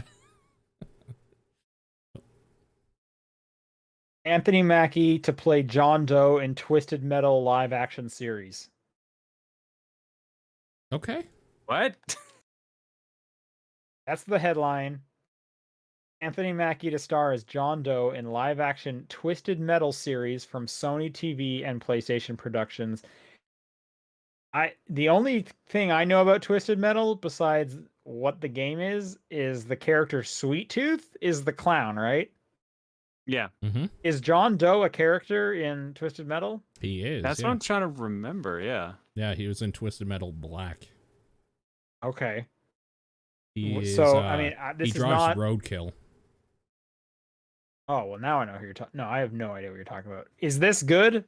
Anthony Mackie to play John Doe in Twisted Metal live action series. Okay. What? That's the headline. Anthony Mackie to star as John Doe in live action Twisted Metal series from Sony TV and PlayStation Productions. The only thing I know about Twisted Metal besides what the game is the character Sweet Tooth is the clown, right? Yeah, Mm-hmm. Is John Doe a character in Twisted Metal? He is. that's yeah. what I'm trying to remember. Yeah. Yeah, he was in Twisted Metal Black. Okay. He is, So, I mean, this he is drives not... roadkill. Oh, well, now I know who you're talking... No, I have no idea what you're talking about. Is this good?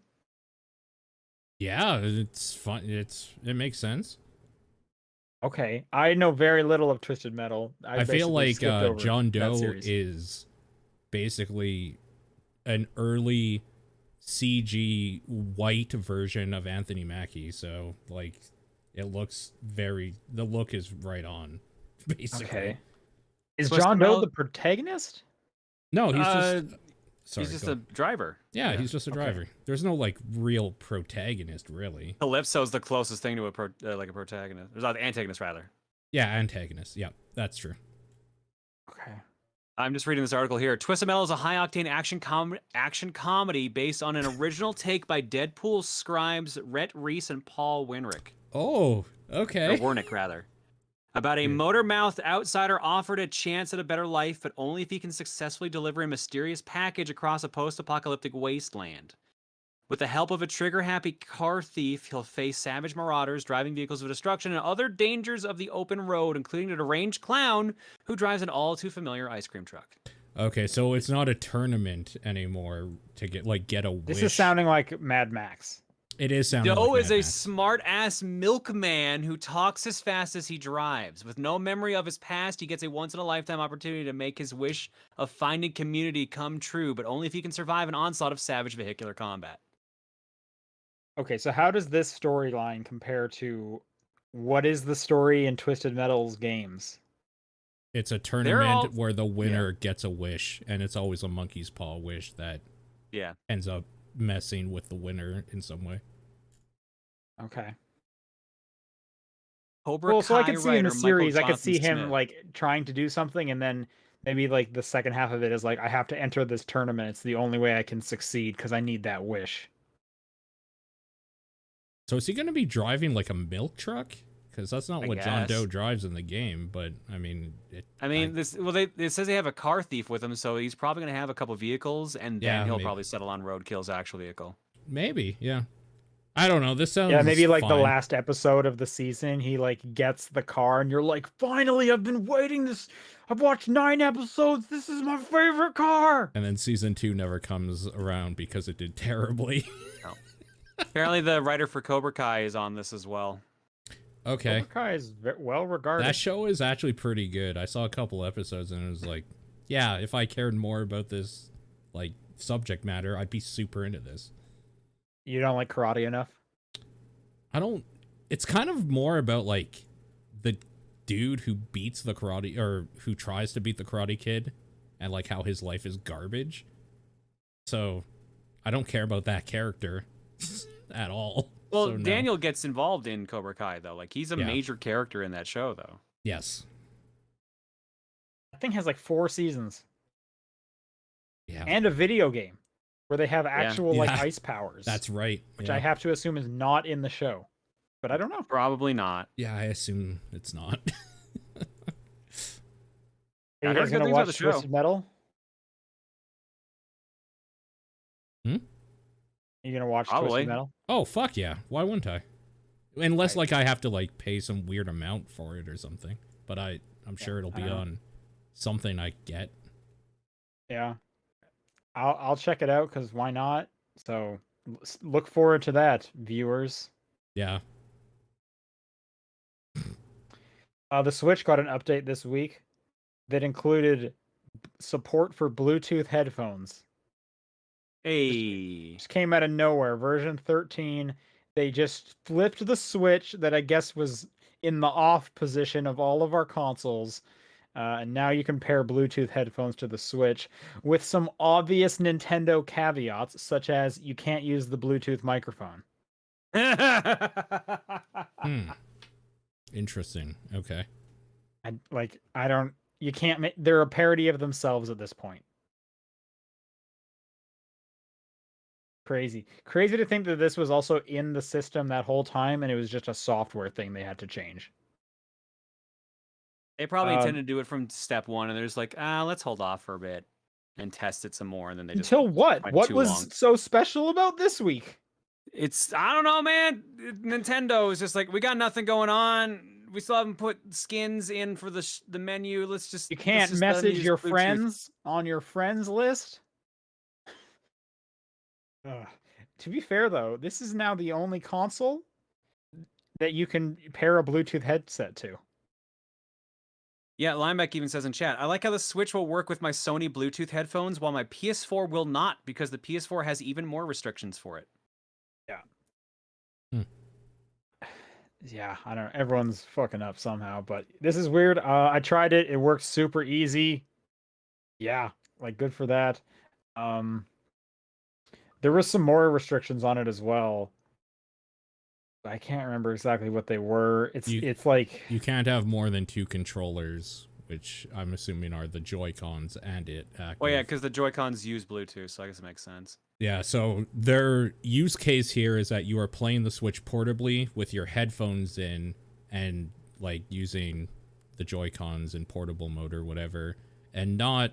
Yeah, it's fun. It makes sense. Okay. I know very little of Twisted Metal. I feel basically like skipped over John that Doe series. is basically an early CG white version of Anthony Mackie. So, like, the look is right on, basically. Okay. Is Twisted John Doe Metal- the protagonist? No, he's Uh, just... Sorry, He's just go a on. driver. Yeah, he's just a Okay. driver. There's no, like, real protagonist, really. Calypso's the closest thing to a protagonist. There's not antagonist rather. Yeah, antagonist. Yeah, that's true. Okay. I'm just reading this article here. Twisted Metal is a high-octane action comedy based on an original take by Deadpool scribes Rhett Reese and Paul Winrick. Oh, okay. Or Wernick, rather. About a motor-mouthed outsider offered a chance at a better life, but only if he can successfully deliver a mysterious package across a post-apocalyptic wasteland. With the help of a trigger-happy car thief, he'll face savage marauders, driving vehicles of destruction, and other dangers of the open road, including a deranged clown who drives an all-too-familiar ice cream truck. Okay, so it's not a tournament anymore to get a wish. This is sounding like Mad Max. It is sounding Doe like is Mad a Max. smart-ass milkman who talks as fast as he drives. With no memory of his past, he gets a once-in-a-lifetime opportunity to make his wish of finding community come true, but only if he can survive an onslaught of savage vehicular combat. Okay, so how does this storyline compare to what is the story in Twisted Metal's games? It's a tournament all- where the winner gets a wish, and it's always a monkey's paw wish that Yeah. ends up messing with the winner in some way. Okay. Cobra Well, so I Kai could see in the writer Michael series, I could Jonathan see him Smith. like trying to do something, and then maybe like the second half of it is like, I have to enter this tournament. It's the only way I can succeed because I need that wish. So is he going to be driving like a milk truck? Because that's not I what John guess. Doe drives in the game. But I mean, It says they have a car thief with him, so he's probably going to have a couple vehicles, and Yeah, then he'll maybe. probably settle on Roadkill's actual vehicle. maybe, yeah. I don't know. This sounds Yeah, maybe like the fine. last episode of the season, he like gets the car, and you're like, finally, I've been waiting this. I've watched 9 episodes. This is my favorite car. And then season 2 never comes around because it did terribly. Apparently, the writer for Cobra Kai is on this as well. Okay. Cobra Kai is well regarded. That show is actually pretty good. I saw a couple episodes and it was like, yeah, if I cared more about this like subject matter, I'd be super into this. You don't like karate enough? It's kind of more about like the dude who beats the karate or who tries to beat the Karate Kid and like how his life is garbage. So I don't care about that character at all. Well, So, no. Daniel gets involved in Cobra Kai though. Like he's a Yeah. major character in that show though. Yes. That thing has like 4 seasons. Yeah. And a video game where they have actual like Yeah. ice powers. That's right. Which yeah. I have to assume is not in the show. But I don't know. Probably not. Yeah, I assume it's not. Are you guys gonna watch Twisted Metal? Hmm? Are you gonna watch Probably. Twisted Metal? Oh, fuck yeah. Why wouldn't I? Unless Right. like I have to like pay some weird amount for it or something. But I'm sure it'll be on something I get. Yeah. I'll check it out because why not? So look forward to that, viewers. Yeah. The Switch got an update this week that included support for Bluetooth headphones. Hey. Just came out of nowhere. Version 13. They just flipped the switch that I guess was in the off position of all of our consoles. And now you can pair Bluetooth headphones to the Switch with some obvious Nintendo caveats, such as you can't use the Bluetooth microphone. Interesting. Okay. You can't make, they're a parody of themselves at this point. Crazy to think that this was also in the system that whole time and it was just a software thing they had to change. They probably intended to do it from step 1 and they're just like, let's hold off for a bit and test it some more, and then they just until what was long. So special about this week? It's, I don't know, man. Nintendo is just like, we got nothing going on. We still haven't put skins in for the menu. You can't message your friends on your friends list. To be fair, though, this is now the only console that you can pair a Bluetooth headset to. Yeah, Lineback even says in chat, I like how the Switch will work with my Sony Bluetooth headphones while my PS4 will not, because the PS4 has even more restrictions for it. Yeah. Yeah, I don't know. Everyone's fucking up somehow, but this is weird. I tried it. It works super easy. Yeah, like good for that. There was some more restrictions on it as well. I can't remember exactly what they were. It's like you can't have more than 2 controllers, which I'm assuming are the Joy-Cons and it active. Oh yeah, because the Joy-Cons use Bluetooth, so I guess it makes sense. Yeah, so their use case here is that you are playing the Switch portably with your headphones in and like using the Joy-Cons in portable mode or whatever, and not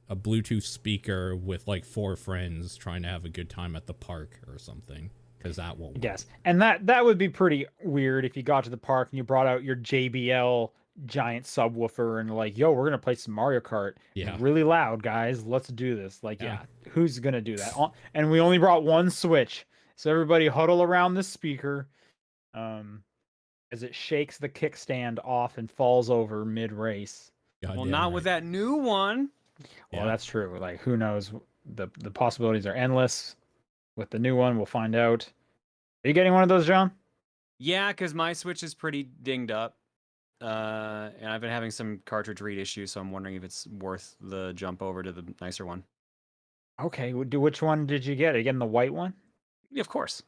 a Bluetooth speaker with like 4 friends trying to have a good time at the park or something, because that won't work. Yes, and that would be pretty weird if you got to the park and you brought out your JBL giant subwoofer and like, yo, we're gonna play some Mario Kart. Yeah. Really loud, guys. Let's do this. Like, yeah, who's gonna do that? And we only brought one Switch, so everybody huddle around this speaker, as it shakes the kickstand off and falls over mid-race. Well, not with that new one. Well, that's true. Like, who knows? The possibilities are endless. With the new one, we'll find out. Are you getting one of those, John? Yeah, because my Switch is pretty dinged up. And I've been having some cartridge read issues, so I'm wondering if it's worth the jump over to the nicer one. Okay, which one did you get? Are you getting the white one? Yeah, of course.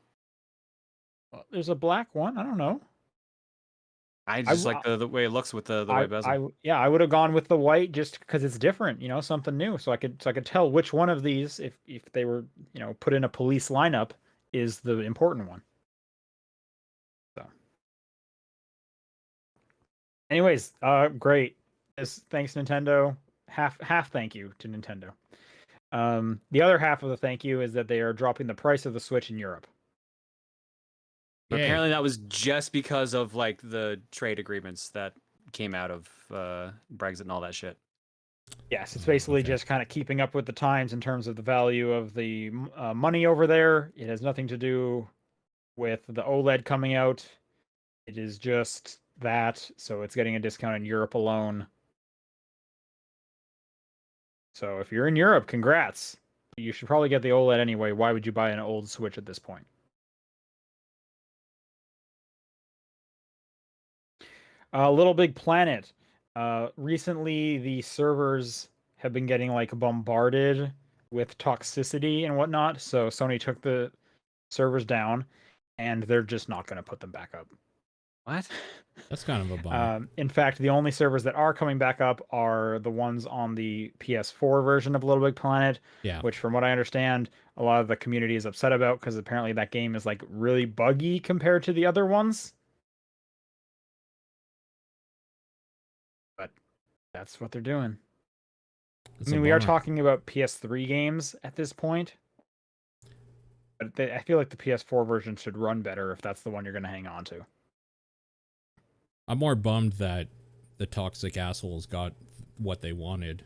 Well, there's a black one. I don't know. I just like the way it looks with the white bezel. I would have gone with the white just because it's different, something new. So I could tell which one of these, if they were, put in a police lineup, is the important one. So, anyways, great. Thanks Nintendo. Half thank you to Nintendo. The other half of the thank you is that they are dropping the price of the Switch in Europe. But apparently that was just because of like the trade agreements that came out of Brexit and all that shit. Yes, it's basically just kind of keeping up with the times in terms of the value of the money over there. It has nothing to do with the OLED coming out. It is just that, so it's getting a discount in Europe alone. So if you're in Europe, congrats. You should probably get the OLED anyway. Why would you buy an old Switch at this point? Little Big Planet. Recently, the servers have been getting like bombarded with toxicity and whatnot. So Sony took the servers down, and they're just not going to put them back up. What? That's kind of a bummer. In fact, the only servers that are coming back up are the ones on the PS4 version of Little Big Planet, Yeah. which, from what I understand, a lot of the community is upset about because apparently that game is like really buggy compared to the other ones. But that's what they're doing. It's I a mean, we are bummer. talking about PS3 games at this point, but I feel like the PS4 version should run better if that's the one you're going to hang on to. I'm more bummed that the toxic assholes got what they wanted.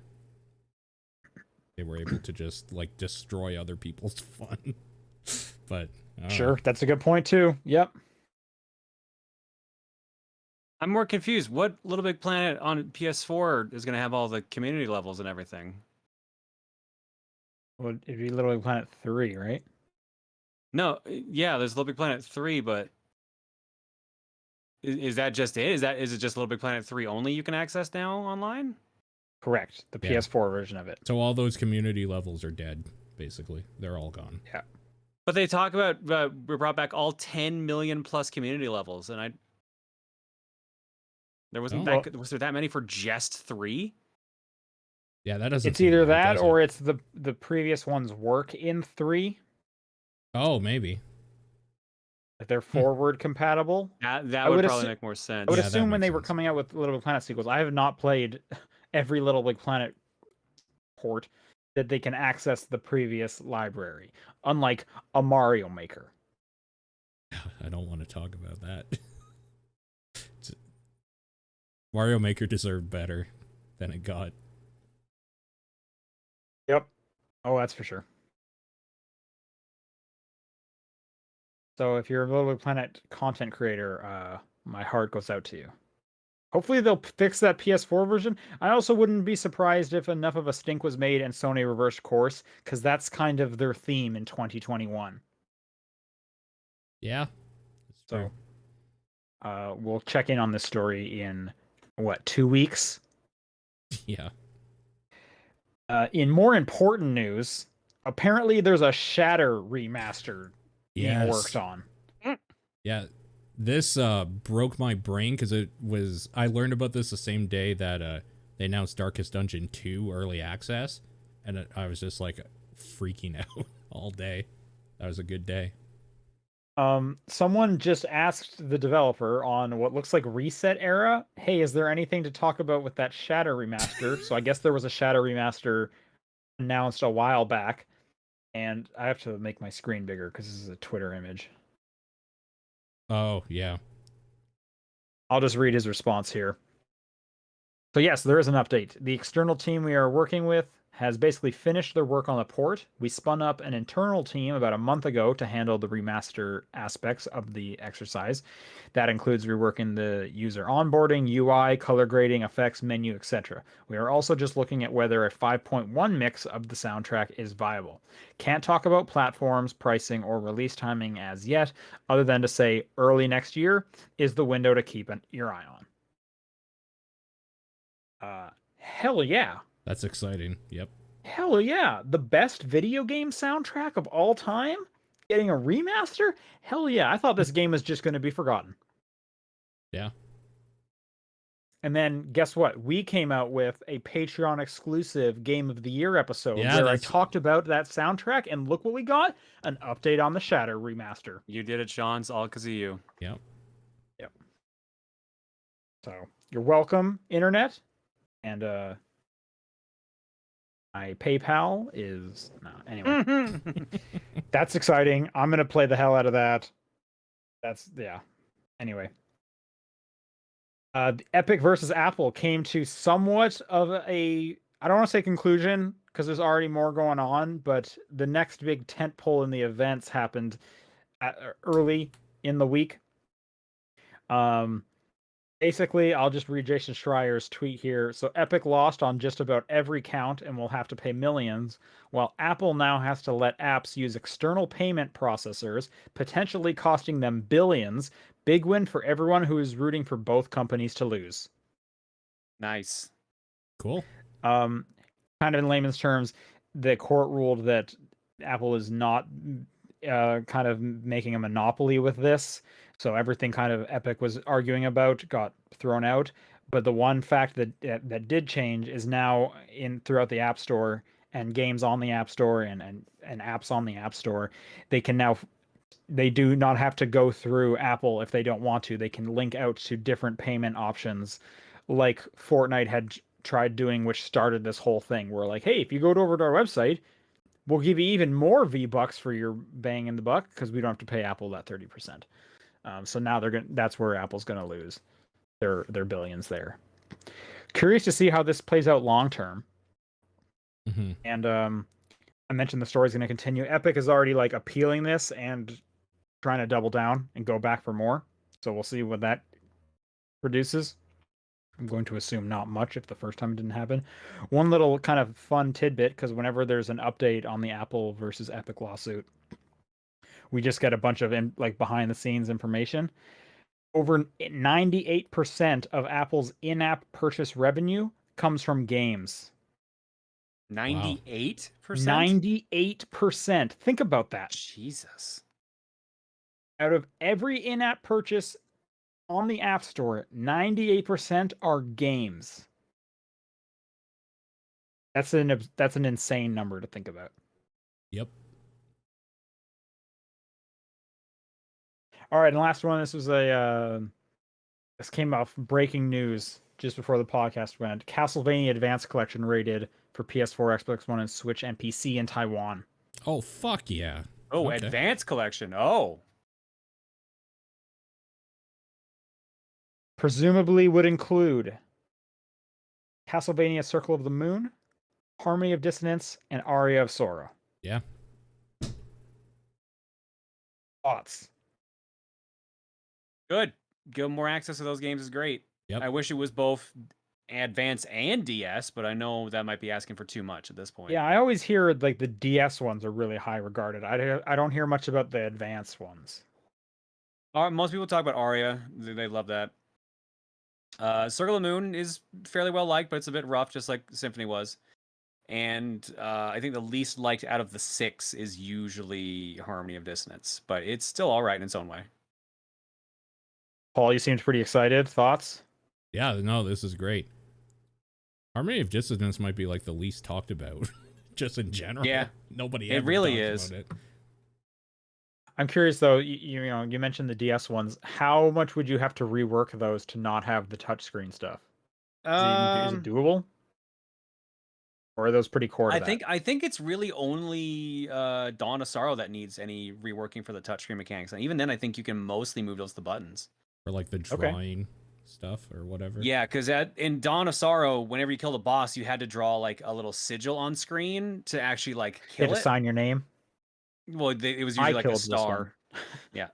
They were able to just like destroy other people's fun. But Sure, that's a good point too. Yep. I'm more confused. What Little Big Planet on PS4 is going to have all the community levels and everything? Well, it'd be Little Big Planet 3, right? No, yeah, there's Little Big Planet 3, but is that just it? Is it just Little Big Planet 3 only you can access now online? Correct. The Yeah. PS4 version of it. so all those community levels are dead, basically. They're all gone. Yeah. But they talk about we brought back all 10 million plus community levels, and there wasn't Oh. was there that many for just 3? Yeah, that doesn't It's seem either right, that does or it? it's the previous ones work in 3. Oh, maybe. Like they're forward compatible. That would would probably assu- make more sense. I would Yeah, that assume when makes they were sense. coming out with Little Big Planet sequels, I have not played every Little Big Planet port that they can access the previous library, unlike a Mario Maker. I don't want to talk about that. Mario Maker deserved better than it got. Yep. Oh, that's for sure. So if you're a Little Big Planet content creator, my heart goes out to you. Hopefully they'll fix that PS4 version. I also wouldn't be surprised if enough of a stink was made and Sony reversed course, because that's kind of their theme in 2021. Yeah. That's true. So we'll check in on this story in, 2 weeks? Yeah. In more important news, apparently there's a Shatter remaster being worked on. Yeah. This broke my brain because I learned about this the same day that they announced Darkest Dungeon 2 early access, and I was just like freaking out all day. That was a good day. Someone just asked the developer on what looks like Reset Era, hey, is there anything to talk about with that Shatter remaster? So I guess there was a Shatter remaster announced a while back, and I have to make my screen bigger because this is a Twitter image. Oh, yeah. I'll just read his response here. So yes, there is an update. The external team we are working with has basically finished their work on the port. We spun up an internal team about a month ago to handle the remaster aspects of the exercise. That includes reworking the user onboarding, UI, color grading, effects, menu, etc. We are also just looking at whether a 5.1 mix of the soundtrack is viable. Can't talk about platforms, pricing, or release timing as yet, other than to say early next year is the window to keep your eye on. Hell yeah. That's exciting. Yep. Hell yeah. The best video game soundtrack of all time? Getting a remaster? Hell yeah. I thought this game was just going to be forgotten. Yeah. And then guess what? We came out with a Patreon exclusive Game of the Year episode Yeah, where I talked about that soundtrack, and look what we got. An update on the Shatter remaster. You did it, Sean. It's all because of you. Yep. Yep. So you're welcome, Internet. And my PayPal is no anyway. That's exciting. I'm gonna play the hell out of that. That's yeah. Anyway. Epic versus Apple came to somewhat of a I don't want to say conclusion because there's already more going on, but the next big tentpole in the events happened early in the week. Basically, I'll just read Jason Schreier's tweet here. So Epic lost on just about every count and will have to pay millions, while Apple now has to let apps use external payment processors, potentially costing them billions. Big win for everyone who is rooting for both companies to lose. Nice. Cool. Kind of in layman's terms, the court ruled that Apple is not kind of making a monopoly with this. So everything kind of Epic was arguing about got thrown out. But the one fact that did change is now throughout the App Store and games on the App Store and apps on the App Store, they do not have to go through Apple if they don't want to. They can link out to different payment options like Fortnite had tried doing, which started this whole thing where like, hey, if you go over to our website, we'll give you even more V-Bucks for your bang in the buck because we don't have to pay Apple that 30%. So now that's where Apple's gonna lose their billions there. Curious to see how this plays out long term. Mm-hmm. And I mentioned the story's gonna continue. Epic is already like appealing this and trying to double down and go back for more. So we'll see what that produces. I'm going to assume not much if the first time it didn't happen. One little kind of fun tidbit, because whenever there's an update on the Apple versus Epic lawsuit, we just get a bunch of like behind the scenes information. Over 98% of Apple's in-app purchase revenue comes from games. 98%? 98%. Think about that. Jesus. Out of every in-app purchase on the App Store, 98% are games. That's an insane number to think about. Yep. All right, and last one. This was this came off breaking news just before the podcast went. Castlevania Advance Collection rated for PS4, Xbox One, and Switch and PC in Taiwan. Oh, fuck yeah. Oh, Okay. Advanced Collection. Oh. Presumably would include Castlevania Circle of the Moon, Harmony of Dissonance, and Aria of Sorrow. Yeah. Thoughts? Good. Give them more access to those games is great. Yep. I wish it was both Advance and DS, but I know that might be asking for too much at this point. Yeah, I always hear like the DS ones are really high regarded. I don't hear much about the Advance ones. Most people talk about Aria. They love that. Circle of the Moon is fairly well liked, but it's a bit rough, just like Symphony was. And I think the least liked out of the 6 is usually Harmony of Dissonance, but it's still all right in its own way. Paul, you seemed pretty excited. Thoughts? Yeah, no, this is great. Harmony of Dissonance might be like the least talked about, just in general. Yeah, nobody. It ever really talks is. about it. I'm curious though. You mentioned the DS ones. How much would you have to rework those to not have the touchscreen stuff? Is it doable? Or are those pretty core to that? I think it's really only Dawn of Sorrow that needs any reworking for the touchscreen mechanics, and even then, I think you can mostly move those to buttons. Or like the drawing stuff or whatever. Yeah, because in Dawn of Sorrow, whenever you killed a boss, you had to draw like a little sigil on screen to actually like kill You had to it. sign your name. Well, it was usually like a star. Yeah.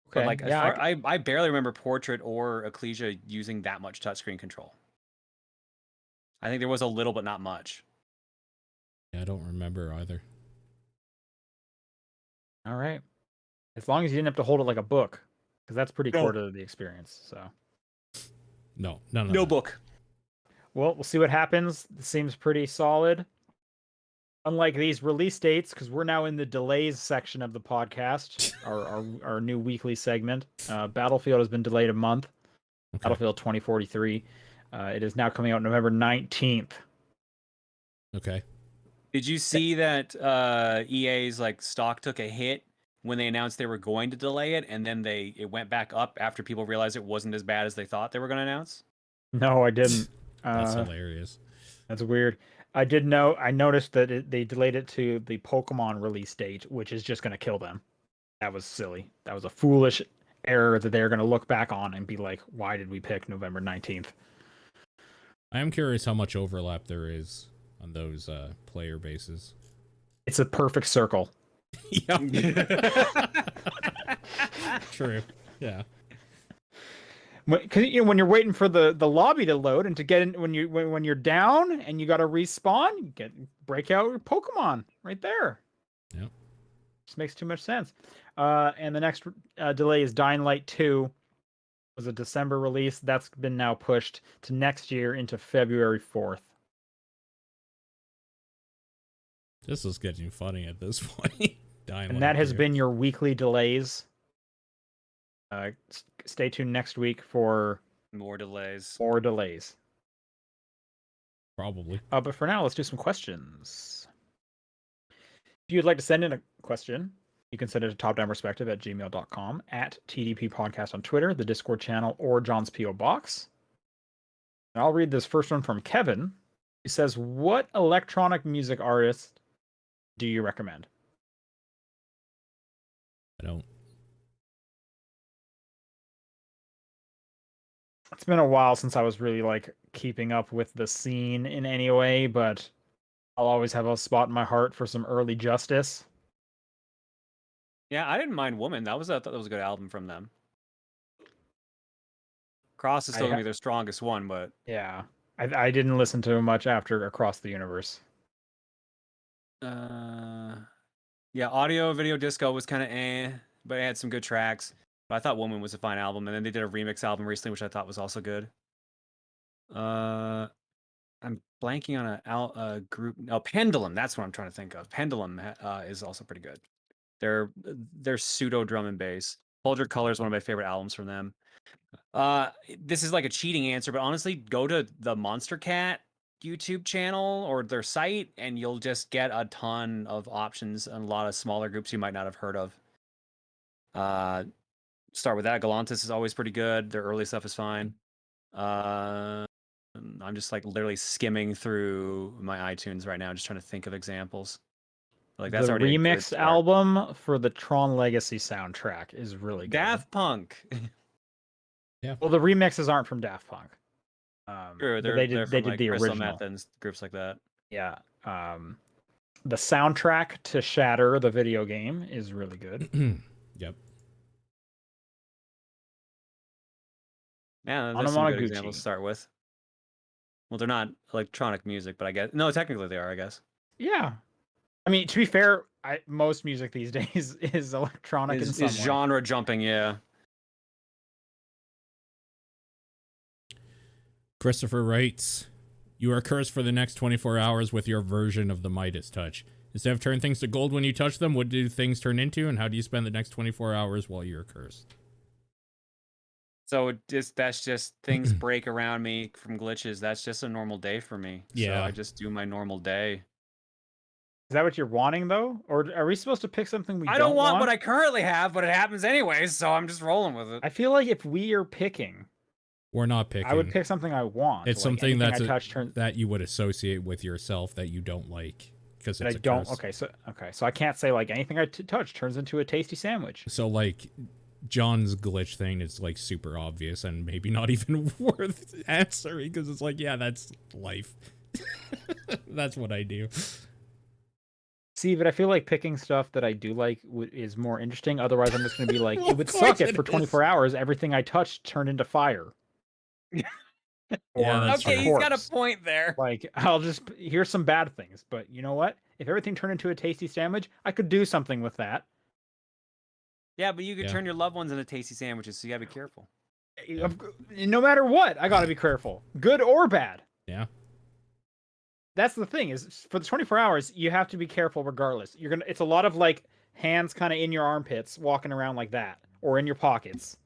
Okay. But like, yeah, I barely remember Portrait or Ecclesia using that much touchscreen control. I think there was a little, but not much. Yeah, I don't remember either. All right. As long as you didn't have to hold it like a book, because that's pretty core to the experience. So. No book. Well, we'll see what happens. This seems pretty solid. Unlike these release dates, because we're now in the delays section of the podcast, our new weekly segment. Battlefield has been delayed a month. Okay. Battlefield 2043. It is now coming out November 19th. Okay. Did you see that EA's like stock took a hit when they announced they were going to delay it, and then it went back up after people realized it wasn't as bad as they thought they were going to announce? No, I didn't. That's hilarious. That's weird. I noticed that they delayed it to the Pokemon release date, which is just going to kill them. That was silly. That was a foolish error that they're going to look back on and be like, why did we pick November 19th? I am curious how much overlap there is on those player bases. It's a perfect circle. Yeah. True. Yeah. Because when you're waiting for the lobby to load and to get in, when you're down and you got to respawn, you break out your Pokemon right there. Yep. Just makes too much sense. And the next delay is Dying Light 2. It was a December release. That's been now pushed to next year into February 4th. This is getting funny at this point. And that has been your weekly delays. Stay tuned next week for More delays. more delays. Probably. But for now, let's do some questions. If you'd like to send in a question, you can send it to topdownperspective@gmail.com, at TDP Podcast on Twitter, the Discord channel, or John's P.O. Box. And I'll read this first one from Kevin. He says, what electronic music artist do you recommend? I don't. It's been a while since I was really like keeping up with the scene in any way, but I'll always have a spot in my heart for some early Justice. Yeah, I didn't mind Woman. I thought that was a good album from them. Cross is still gonna be their strongest one, but yeah, I didn't listen to much after Across the Universe. yeah, Audio Video Disco was kind of but it had some good tracks. But I thought Woman was a fine album, and then they did a remix album recently, which I thought was also good. I'm blanking on a group. Oh, Pendulum. That's what I'm trying to think of. Pendulum is also pretty good. They're pseudo drum and bass. Hold Your Color is one of my favorite albums from them. This is like a cheating answer, but honestly, go to the Monster Cat YouTube channel or their site, and you'll just get a ton of options and a lot of smaller groups you might not have heard of. Start with that. Galantis is always pretty good. Their early stuff is fine. I'm just like literally skimming through my iTunes right now, just trying to think of examples. Like that's the already remix album for the Tron Legacy soundtrack is really good. Daft Punk. Yeah. Well, the remixes aren't from Daft Punk. Sure, they did like the Crystal original. Meth and groups like that. Yeah. The soundtrack to Shatter, the video game, is really good. Yep. Yeah, there's some good examples to start with. Well, they're not electronic music, but I guess no, technically they are, I guess. Yeah, I mean, to be fair, most music these days is electronic in some way. Genre jumping, yeah. Christopher writes, you are cursed for the next 24 hours with your version of the Midas touch. Instead of turn things to gold when you touch them, what do things turn into, and how do you spend the next 24 hours while you're cursed? So that's just things break around me from glitches. That's just a normal day for me. Yeah. So I just do my normal day. Is that what you're wanting, though? Or are we supposed to pick something I don't want what I currently have, but it happens anyways, so I'm just rolling with it. I feel like if we are picking... We're not picking. I would pick something I want. It's like something that you would associate with yourself that you don't like. Because it's curse. Okay, so I can't say like anything I touch turns into a tasty sandwich. So like... John's glitch thing is like super obvious and maybe not even worth answering because it's like, yeah, that's life. That's what I do. See, but I feel like picking stuff that I do like is more interesting. Otherwise, I'm just going to be like, it would suck if for 24 hours everything I touched turned into fire. Yeah, okay, he's got a point there. Like, here's some bad things, but you know what? If everything turned into a tasty sandwich, I could do something with that. Yeah, but you could turn your loved ones into tasty sandwiches, so you gotta be careful. Yeah. No matter what, I gotta be careful, good or bad. Yeah. That's the thing is, for the 24 hours, you have to be careful regardless. It's a lot of like hands kind of in your armpits, walking around like that, or in your pockets,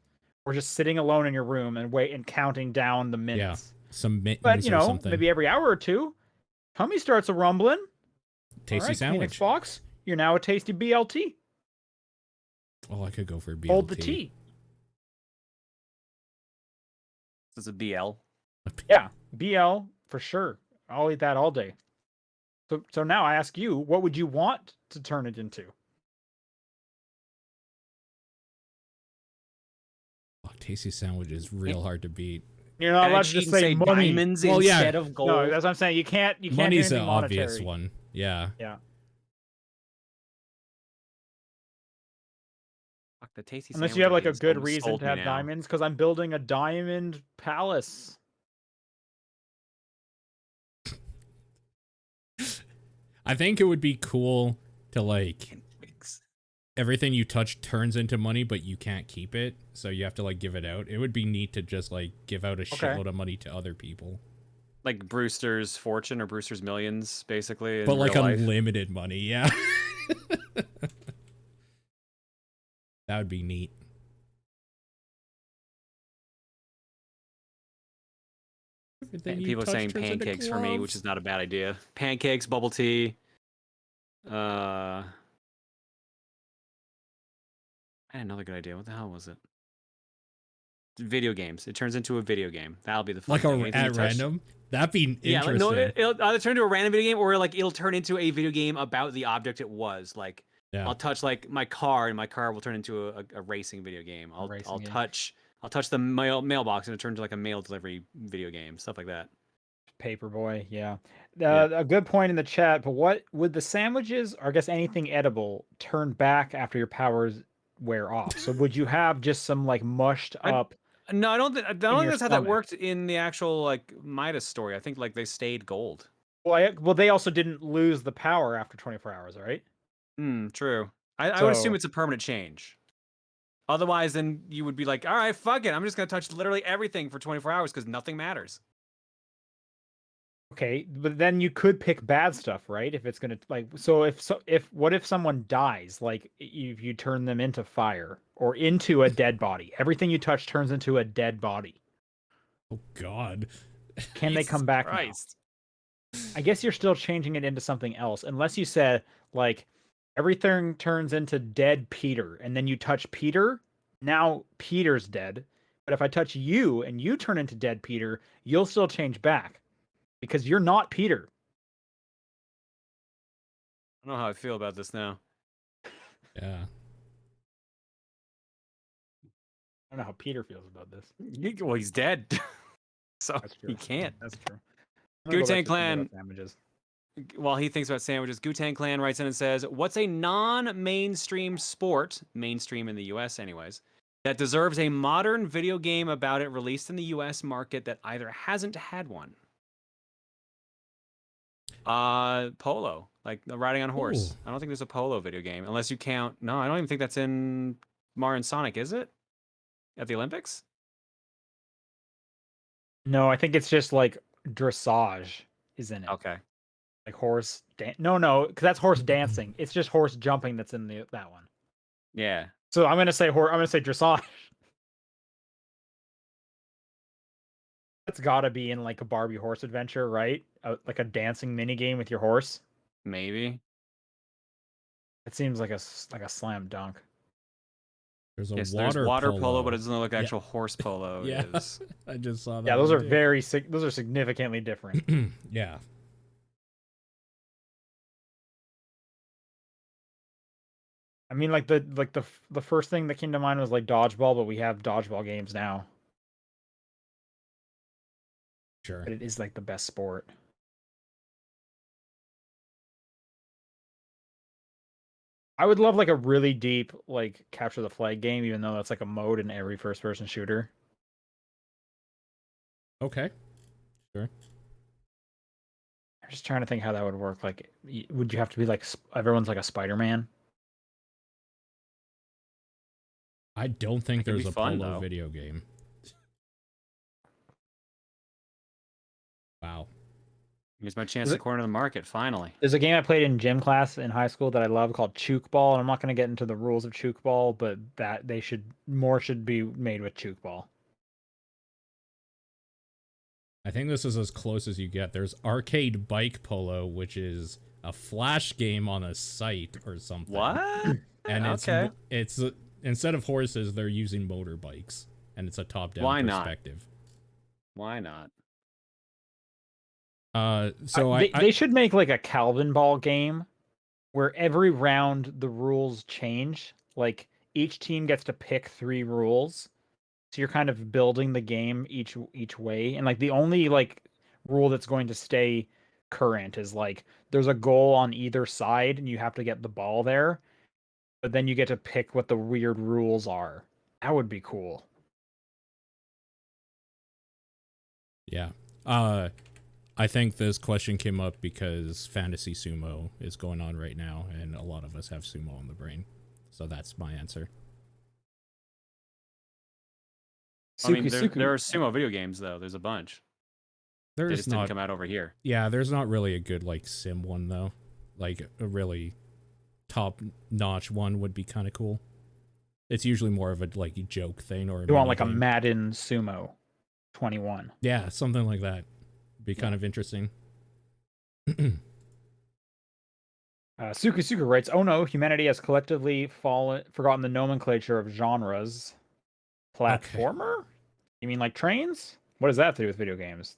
or just sitting alone in your room and counting down the minutes. Yeah, some mittens but or something. Maybe every hour or two, tummy starts a rumbling. Tasty sandwich. Phoenix Fox, you're now a tasty BLT. Oh, I could go for a BLT. Hold the T. This is a BL. Yeah, BL for sure. I'll eat that all day. So now I ask you, what would you want to turn it into? Oh, tasty sandwich is real hard to beat. You're not allowed to just say money. Diamonds instead of gold. No, that's what I'm saying. You can't. Money's do an monetary. obvious one. Yeah. Yeah. Fuck, the tasty Unless you have like a good reason to have diamonds, because I'm building a diamond palace. I think it would be cool to like everything you touch turns into money, but you can't keep it, so you have to like give it out. It would be neat to just like give out a shitload of money to other people. Like Brewster's Fortune or Brewster's Millions, basically. In But like real life. unlimited money, yeah. That would be neat. People saying pancakes for me, which is not a bad idea. Pancakes, bubble tea. I had another good idea. What the hell was it? Video games. It turns into a video game. That'll be the fun like thing. at random. That'd be interesting. Yeah, like, no, it'll either turn into a random video game or like it'll turn into a video game about the object it was. Like I'll touch like my car, and my car will turn into a racing video game. I'll touch the mailbox, and it turns into like a mail delivery video game. Stuff like that. Paperboy, yeah. A good point in the chat. But what would the sandwiches, or I guess anything edible, turn back after your powers wear off? So would you have just some like mushed up? No, I don't think that's how that stomach? worked in the actual like Midas story. I think like they stayed gold. Well, they also didn't lose the power after 24 hours, right? True. I would assume it's a permanent change. Otherwise, then you would be like, all right, fuck it. I'm just gonna touch literally everything for 24 hours because nothing matters. Okay, but then you could pick bad stuff, right? If it's gonna like, what if someone dies? Like, if you turn them into fire or into a dead body, everything you touch turns into a dead body. Oh God! Can they come back now? I guess you're still changing it into something else, unless you said like everything turns into dead Peter, and then you touch Peter. Now Peter's dead, but if I touch you and you turn into dead Peter, you'll still change back. Because you're not Peter. I don't know how I feel about this now. Yeah. I don't know how Peter feels about this. Well, he's dead. So he can't. That's true. Gu-Tang Clan. While he thinks about sandwiches, Gu-Tang Clan writes in and says, what's a non-mainstream sport, mainstream in the US anyways, that deserves a modern video game about it released in the US market that either hasn't had one? Polo, like riding on horse. Ooh. I don't think there's a polo video game unless you count. No, I don't even think that's in Mario and Sonic, is it? At the Olympics? No, I think it's just like dressage is in it. Okay. Like horse no, because that's horse dancing. It's just horse jumping that's in that one. Yeah. So I'm gonna say dressage. That's gotta be in like a Barbie horse adventure, right? Like a dancing mini game with your horse. Maybe. It seems like a slam dunk. There's there's water polo, but it doesn't look like actual horse polo. Yeah, I just saw that. Yeah, those are those are significantly different. Yeah. I mean, like the first thing that came to mind was like dodgeball, but we have dodgeball games now. Sure. But it is like the best sport. I would love like a really deep like capture the flag game, even though that's like a mode in every first person shooter. Okay. Sure. I'm just trying to think how that would work. Like, would you have to be like everyone's like a Spider-Man? I don't think there's a polo video game. Wow. Here's my chance to corner the market, finally. There's a game I played in gym class in high school that I love called Chook Ball, and I'm not going to get into the rules of Chook Ball, but that should be made with Chook Ball. I think this is as close as you get. There's Arcade Bike Polo, which is a flash game on a site or something. What? And it's instead of horses, they're using motorbikes, and it's a top-down perspective. Why not? So they should make like a Calvin Ball game where every round the rules change. Like each team gets to pick 3 rules. So you're kind of building the game each way. And like the only like rule that's going to stay current is like there's a goal on either side and you have to get the ball there. But then you get to pick what the weird rules are. That would be cool. Yeah. I think this question came up because Fantasy Sumo is going on right now, and a lot of us have sumo on the brain. So that's my answer. I mean, there are sumo video games, though. There's a bunch. They There's just didn't not. come out over here. Yeah, there's not really a good like sim one though. Like a really top-notch one would be kind of cool. It's usually more of a like joke thing or You want like a mini-game. Madden Sumo 21. Yeah, something like that. Be kind of interesting. Suku writes, "Oh no, humanity has collectively forgotten the nomenclature of genres. Platformer? You mean like trains? What does that have to do with video games?"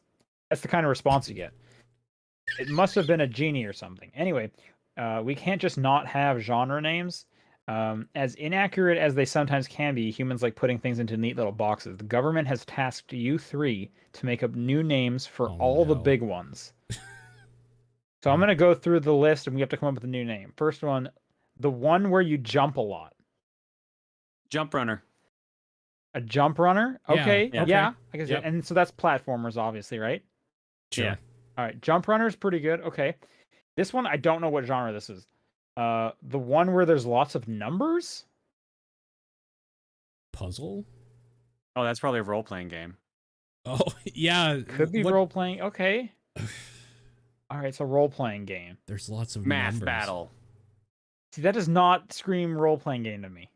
That's the kind of response you get. It must have been a genie or something. Anyway, we can't just not have genre names. As inaccurate as they sometimes can be, humans like putting things into neat little boxes. The government has tasked you three to make up new names for all the big ones. So I'm going to go through the list and we have to come up with a new name. First one, the one where you jump a lot. Jump Runner. A jump runner? Okay. Yeah. Yeah. I guess. Yep. And so that's platformers, obviously, right? Sure. Yeah. All right. Jump runner is pretty good. Okay. This one, I don't know what genre this is. The one where there's lots of numbers? Puzzle? Oh, that's probably a role-playing game. Oh, yeah. Could be role playing. Okay. All right. So role playing game. There's lots of Math numbers. battle. See, that does not scream role playing game to me.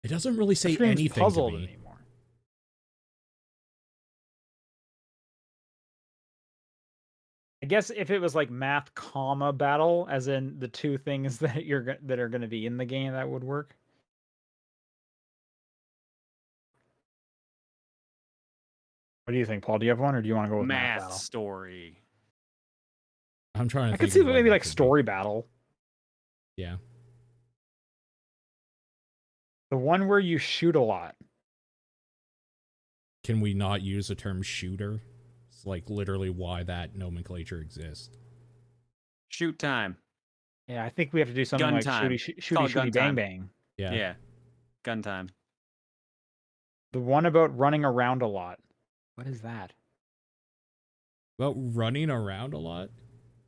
It doesn't really say It screams anything puzzle to me. anymore. I guess if it was like math comma battle, as in the two things that that are going to be in the game, that would work. What do you think, Paul? Do you have one, or do you want to go with math battle? Story. I'm trying to I think could see of what maybe that like could be. story battle. Yeah. The one where you shoot a lot. Can we not use the term shooter? It's like literally why that nomenclature exists. Shoot time. Yeah, I think we have to do something Gun like time. shooty gun bang time. bang. Yeah. Gun time. The one about running around a lot. What is that? Well, running around a lot?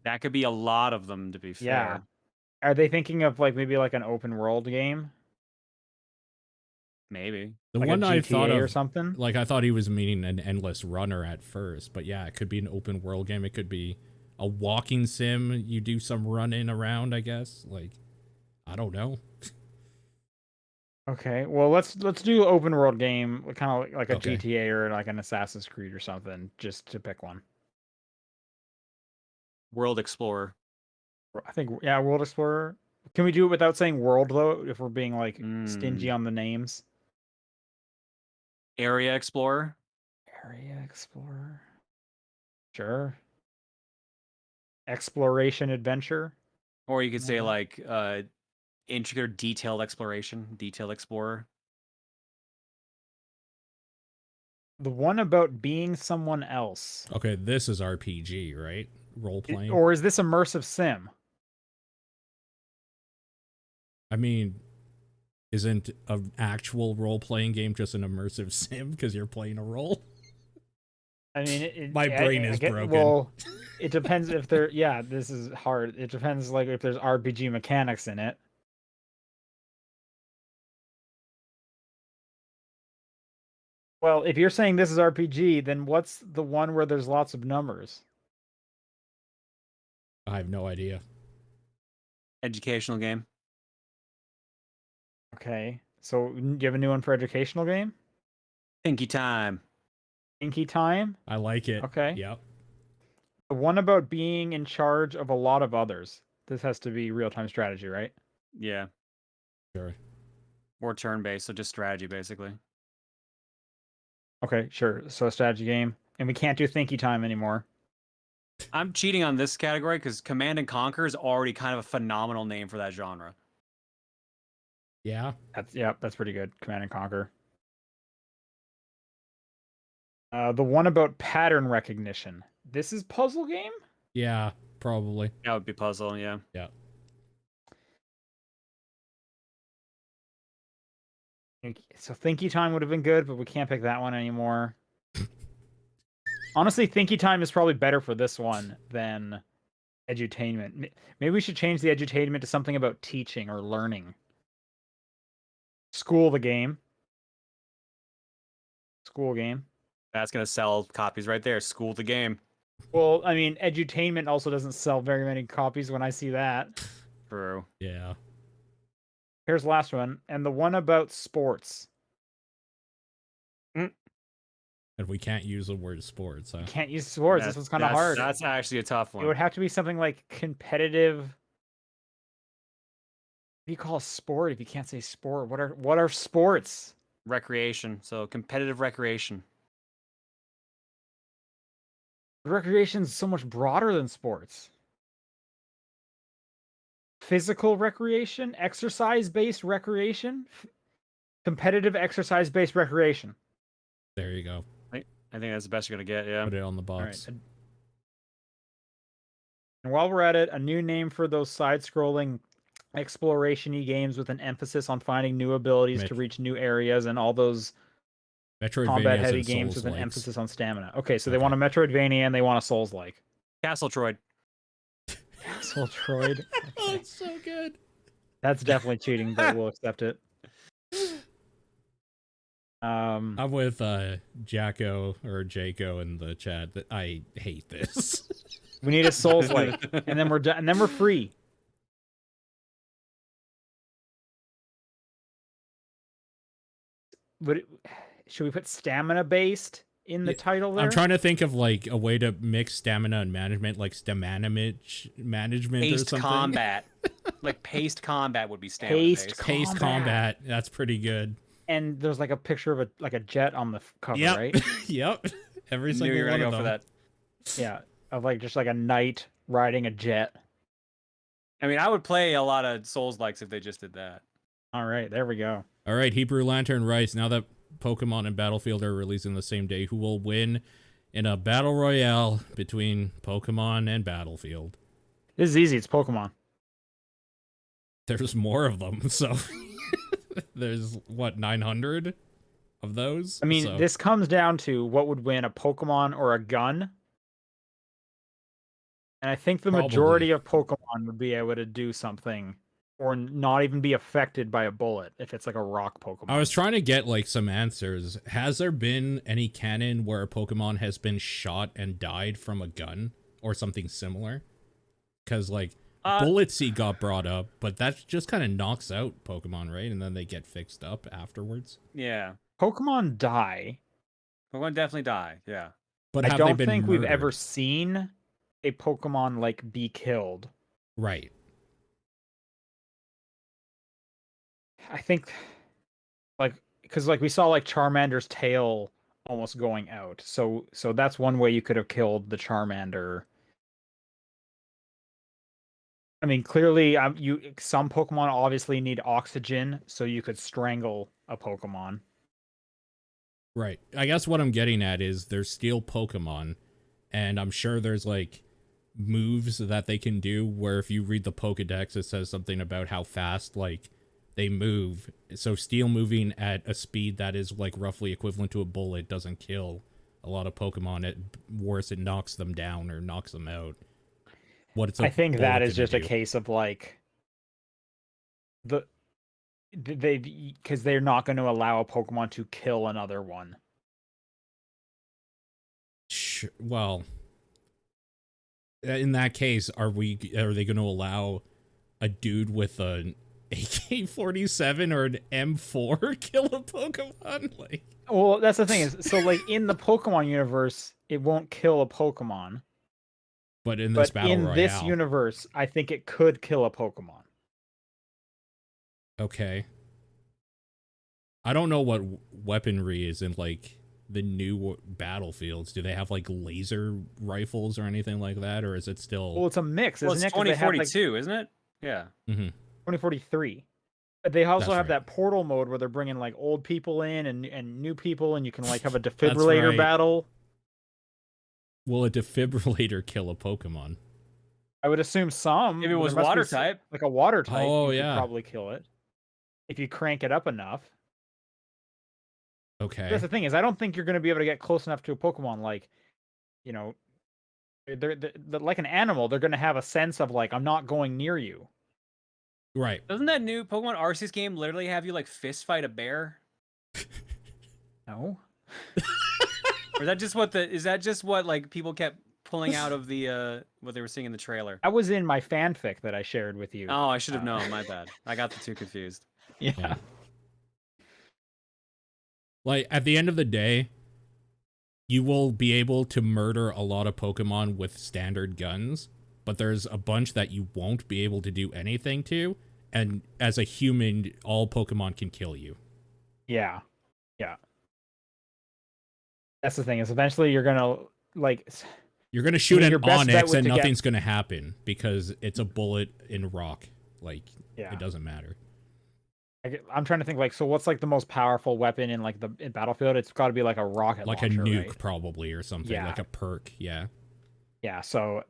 That could be a lot of them, to be fair. Yeah. Are they thinking of like maybe like an open world game? Maybe. The like one a I thought GTA of, or something? like I thought he was meaning an endless runner at first, but yeah, it could be an open world game. It could be a walking sim. You do some running around, I guess. Like, I don't know. Okay, well let's do open world game, kind of like a Okay. GTA or like an Assassin's Creed or something, just to pick one. World Explorer. I think World Explorer. Can we do it without saying world though? If we're being like stingy on the names. Area Explorer. Area Explorer. Sure. Exploration Adventure. Or you could say like intricate or detailed exploration. Detailed Explorer. The one about being someone else. Okay, this is RPG, right? Role playing. Or is this immersive sim? I mean, isn't an actual role playing game just an immersive sim because you're playing a role? I mean, My brain is broken. Well, it depends if there. Yeah, this is hard. It depends, like if there's RPG mechanics in it. Well, if you're saying this is RPG, then what's the one where there's lots of numbers? I have no idea. Educational game. Okay, so do you have a new one for educational game? Thinky Time. Inky Time. I like it. Okay. Yep. The one about being in charge of a lot of others. This has to be real-time strategy, right? Yeah. Sure. Or turn-based, so just strategy, basically. Okay, sure. So a strategy game, and we can't do Thinky Time anymore. I'm cheating on this category because Command and Conquer is already kind of a phenomenal name for that genre. Yeah. That's pretty good. Command and Conquer. The one about pattern recognition. This is puzzle game? Yeah, probably. That would be puzzle, yeah. Yeah. So Thinky Time would have been good, but we can't pick that one anymore. Honestly, Thinky Time is probably better for this one than edutainment. Maybe we should change the edutainment to something about teaching or learning. School the game. School game. That's going to sell copies right there. School the game. Well, I mean, edutainment also doesn't sell very many copies when I see that. True. Yeah. Here's the last one, and the one about sports. And we can't use the word sports, huh? You can't use sports. This one's kind of hard. That's actually a tough It one. would have to be something like competitive. What do you call a sport if you can't say sport? What are sports? Recreation. So competitive recreation. Recreation is so much broader than sports. Physical recreation, exercise-based recreation, competitive exercise-based recreation. There you go. I think that's the best you're gonna get. Yeah. Put it on the All box. right. And while we're at it, a new name for those side-scrolling exploration-y games with an emphasis on finding new abilities to reach new areas and all those combat-heavy games with an emphasis on stamina. Okay, so they want a Metroidvania and they want a Souls-like. Castle Troid. Castle Troid. Oh, it's so good. That's definitely cheating, but we'll accept it. I'm with Jacko or Jaco in the chat that I hate this. We need a Souls-like, and then we're done, and then we're free. Should we put stamina-based in the title there? I'm trying to think of like a way to mix stamina and management, like stamina management or Paced something. combat. Like paced combat would be stamina. Paced combat. That's pretty good. And there's like a picture of a jet on the cover, right? Yep. Every Knew single you were one gonna of go them. for that. Yeah, of like just like a knight riding a jet. I mean, I would play a lot of Souls likes if they just did that. All right, there we go. All right, Hebrew Lantern writes, now that Pokemon and Battlefield are releasing the same day, who will win in a battle royale between Pokemon and Battlefield? This is easy. It's Pokemon. There's more of them, so there's what, 900 of those? I mean, so. this comes down to what would win, a Pokemon or a gun. And I think the majority of Pokemon would be able to do something or not even be affected by a bullet if it's like a rock Pokemon. I was trying to get like some answers. Has there been any canon where a Pokemon has been shot and died from a gun or something similar? Because like Bullet Seed got brought up, but that just kind of knocks out Pokemon, right? And then they get fixed up afterwards. Yeah. Pokemon die. Pokemon definitely die, yeah. But I have don't they been think murdered? we've ever seen a Pokemon like be killed. Right. I think like because like we saw like Charmander's tail almost going out. So that's one way you could have killed the Charmander. I mean, clearly some Pokemon obviously need oxygen, so you could strangle a Pokemon. Right. I guess what I'm getting at is there's steel Pokemon, and I'm sure there's like moves that they can do where if you read the Pokedex, it says something about how fast like they move. So steel moving at a speed that is like roughly equivalent to a bullet doesn't kill a lot of Pokemon. At worse, it knocks them down or knocks them out. I think that is just a case of like because they're not going to allow a Pokemon to kill another one. Well, in that case, are they going to allow a dude with an AK-47 or an M4 kill a Pokemon? Like, well, that's the thing is, so like in the Pokemon universe, it won't kill a Pokemon. But in this battle royale, this universe, I think it could kill a Pokemon. Okay. I don't know what weaponry is in like the new Battlefields. Do they have like laser rifles or anything like that, or is it still? Well, it's a mix. Isn't It's it? 2042, isn't it? Yeah. 2043. But they also have that portal mode where they're bringing like old people in and new people, and you can like have a defibrillator battle. Will a defibrillator kill a Pokemon? I would assume some. If it was water type. Like a water type, you could probably kill it. If you crank it up enough. Okay. That's the thing is, I don't think you're going to be able to get close enough to a Pokemon. Like, you know, they're like an animal. They're going to have a sense of like, I'm not going near you. Right. Doesn't that new Pokemon Arceus game literally have you like fist fight a bear? No. Or is that just what like people kept pulling out of the what they were seeing in the trailer? I was in my fanfic that I shared with you. Oh, I should have known. My bad. I got the two confused. Yeah. Like, at the end of the day, you will be able to murder a lot of Pokemon with standard guns, but there's a bunch that you won't be able to do anything to, and as a human, all Pokemon can kill you. Yeah. Yeah. That's the thing, is eventually you're gonna like You're gonna shoot your an best bet Onyx would and to get- nothing's gonna happen because it's a bullet in rock. Like, yeah. it doesn't matter. I'm trying to think, like, so what's like the most powerful weapon in like the in Battlefield? It's got to be like a rocket Like launcher, a nuke, right? probably, or something. Yeah. Like a perk, yeah. Yeah, so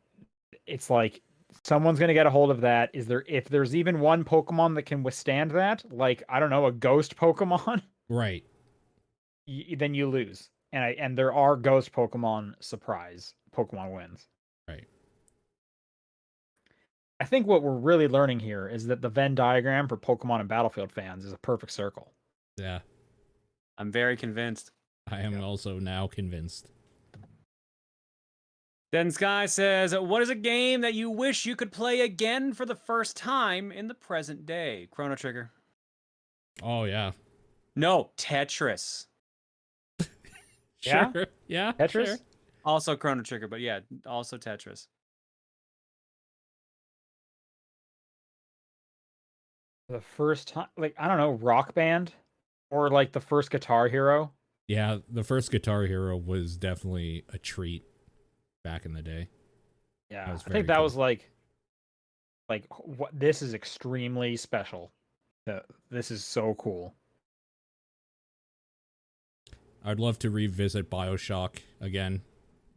it's like someone's gonna get a hold of that. If there's even one Pokemon that can withstand that, like, I don't know, a ghost Pokemon, Right. then you lose. And there are ghost Pokemon surprise Pokemon wins. Right. I think what we're really learning here is that the Venn diagram for Pokemon and Battlefield fans is a perfect circle. Yeah. I'm very convinced. I am also now convinced. Den Sky says, "What is a game that you wish you could play again for the first time in the present day?" Chrono Trigger. Oh, yeah. No, Tetris. Yeah? Sure. Yeah. Tetris? Sure. Also Chrono Trigger, but yeah, also Tetris. The first time, like, I don't know, Rock Band, or like the first Guitar Hero. Yeah, the first Guitar Hero was definitely a treat back in the day. Yeah, was I very think that cool. was like what this is extremely special. This is so cool. I'd love to revisit BioShock again,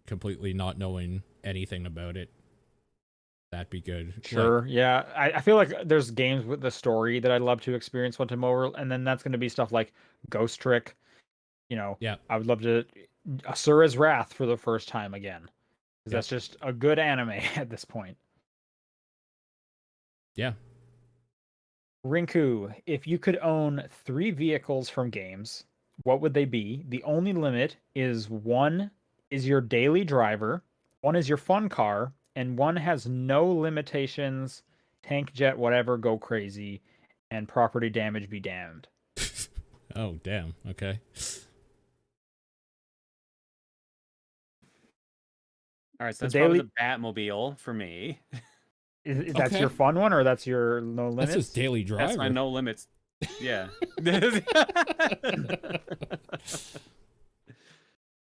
completely not knowing anything about it. That'd be good. Sure, yeah. I feel like there's games with the story that I'd love to experience one time over, and then that's going to be stuff like Ghost Trick. You know, Yeah. I would love to Asura's Wrath for the first time again, because that's just a good anime at this point. Yeah. Rinku, if you could own 3 vehicles from games, what would they be? The only limit is one is your daily driver, one is your fun car, and one has no limitations, tank, jet, whatever, go crazy, and property damage be damned. Oh, damn. Okay. All right, so The that's daily- probably the Batmobile for me. Is that's Okay. your fun one, or that's your no limits? That's his daily driver. That's my no limits. Yeah.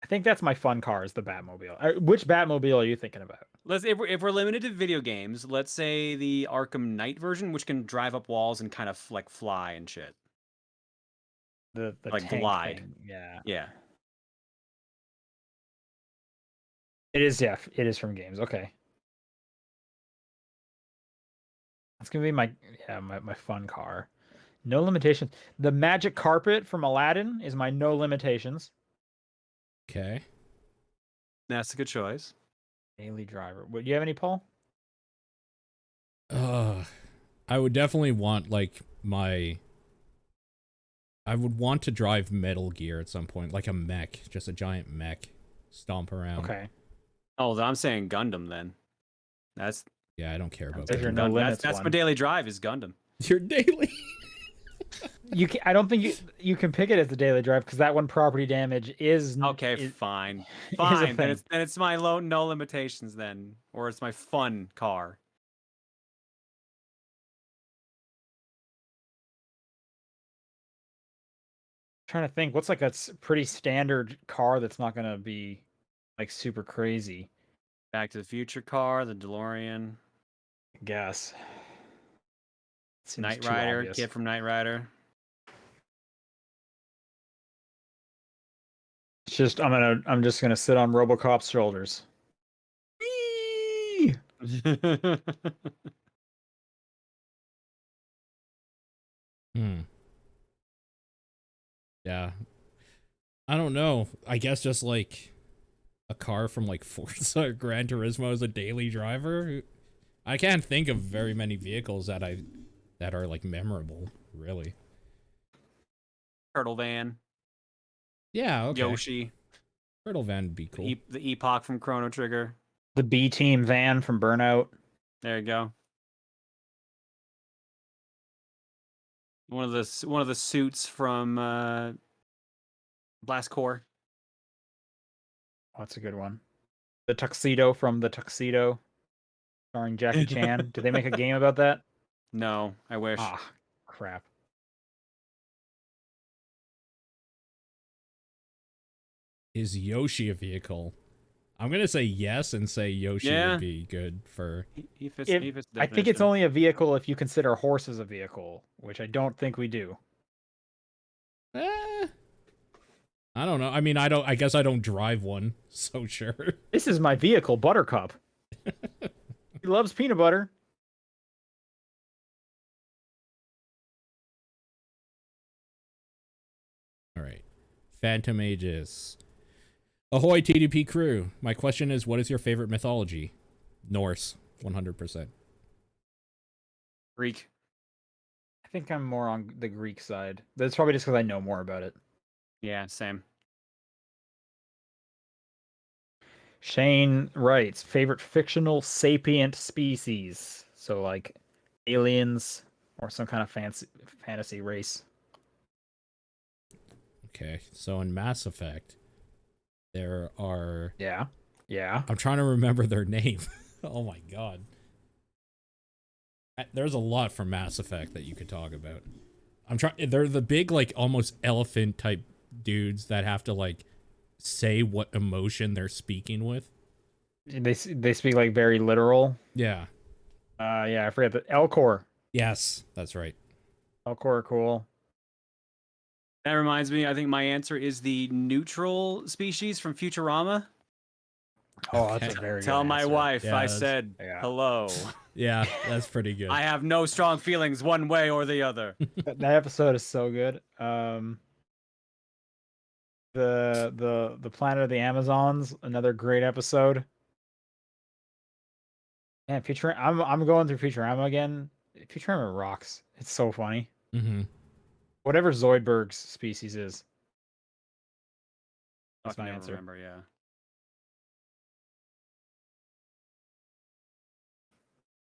I think that's my fun car, is the Batmobile. Which Batmobile are you thinking about? If we're limited to video games, let's say the Arkham Knight version, which can drive up walls and kind of like fly and shit. The Like tank glide. thing. Yeah. Yeah. It is, yeah, it is from games. Okay. That's gonna be my fun car. No limitations. The magic carpet from Aladdin is my no limitations. Okay. That's a good choice. Daily driver. Would you have any, Paul? I would definitely want, like, I would want to drive Metal Gear at some point, like a mech, just a giant mech, stomp around. Okay. Oh, I'm saying Gundam then. That's Yeah, I don't care about There's your that. no limits that's one. my daily drive is Gundam. Your daily. I don't think you can pick it as the daily drive, because that one property damage is Okay, is- fine. is a Fine. Then thing. it's my no limitations then. Or it's my fun car. Trying to think, what's like a pretty standard car that's not gonna be like super crazy. Back to the Future car, the DeLorean, I guess. Seems Knight too Rider, obvious. kid from Knight Rider. It's just I'm just gonna sit on RoboCop's shoulders. Whee! Yeah. I don't know. I guess just like a car from like Forza or Gran Turismo as a daily driver. I can't think of very many vehicles that are like memorable, really. Turtle Van, Yeah, okay. Yoshi, Turtle Van would be cool. the Epoch from Chrono Trigger. The B Team van from Burnout. There you go. One of the suits from Blast Core. Oh, that's a good one. The tuxedo from The Tuxedo, starring Jackie Chan. Did they make a game about that? No, I wish. Ah, crap. Is Yoshi a vehicle? I'm gonna say yes and say Yoshi Yeah. would be good for. He fits If- the I think it's definition. only a vehicle if you consider horses a vehicle, which I don't think we do. Eh, I don't know. I mean, I guess I don't drive one, so sure. This is my vehicle, Buttercup. He loves peanut butter. All right. Phantom Aegis. Ahoy, TDP crew. My question is, what is your favorite mythology? Norse, 100%. Greek. I think I'm more on the Greek side. That's probably just because I know more about it. Yeah, same. Shane writes, favorite fictional sapient species. So like aliens or some kind of fantasy race. Okay, so in Mass Effect, there are... Yeah. Yeah. I'm trying to remember their name. Oh my god. There's a lot from Mass Effect that you could talk about. They're the big, like, almost elephant type dudes that have to, like, say what emotion they're speaking with. They speak like very literal. Yeah. Yeah, I forget the Elcor. Yes, that's right. Elcor are cool. That reminds me, I think my answer is the neutral species from Futurama. Oh, that's Okay. a very Tell good my answer. wife Yeah, I that's- said yeah. hello. Yeah, that's pretty good. I have no strong feelings one way or the other. That episode is so good. The Planet of the Amazons, another great episode. Man, Futurama. I'm going through Futurama again. Futurama rocks. It's so funny. Mm-hmm. Whatever Zoidberg's species is. That's I my never answer. remember, yeah.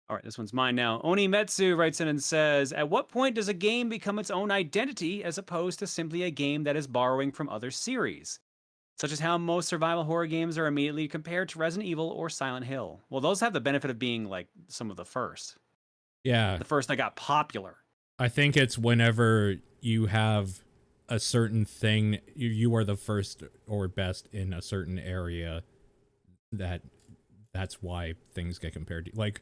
All right, this one's mine now. Onimetsu writes in and says, at what point does a game become its own identity as opposed to simply a game that is borrowing from other series? Such as how most survival horror games are immediately compared to Resident Evil or Silent Hill. Well, those have the benefit of being like some of the first. Yeah, The first that got popular. I think it's whenever you have a certain thing, you are the first or best in a certain area, that's why things get compared to. Like,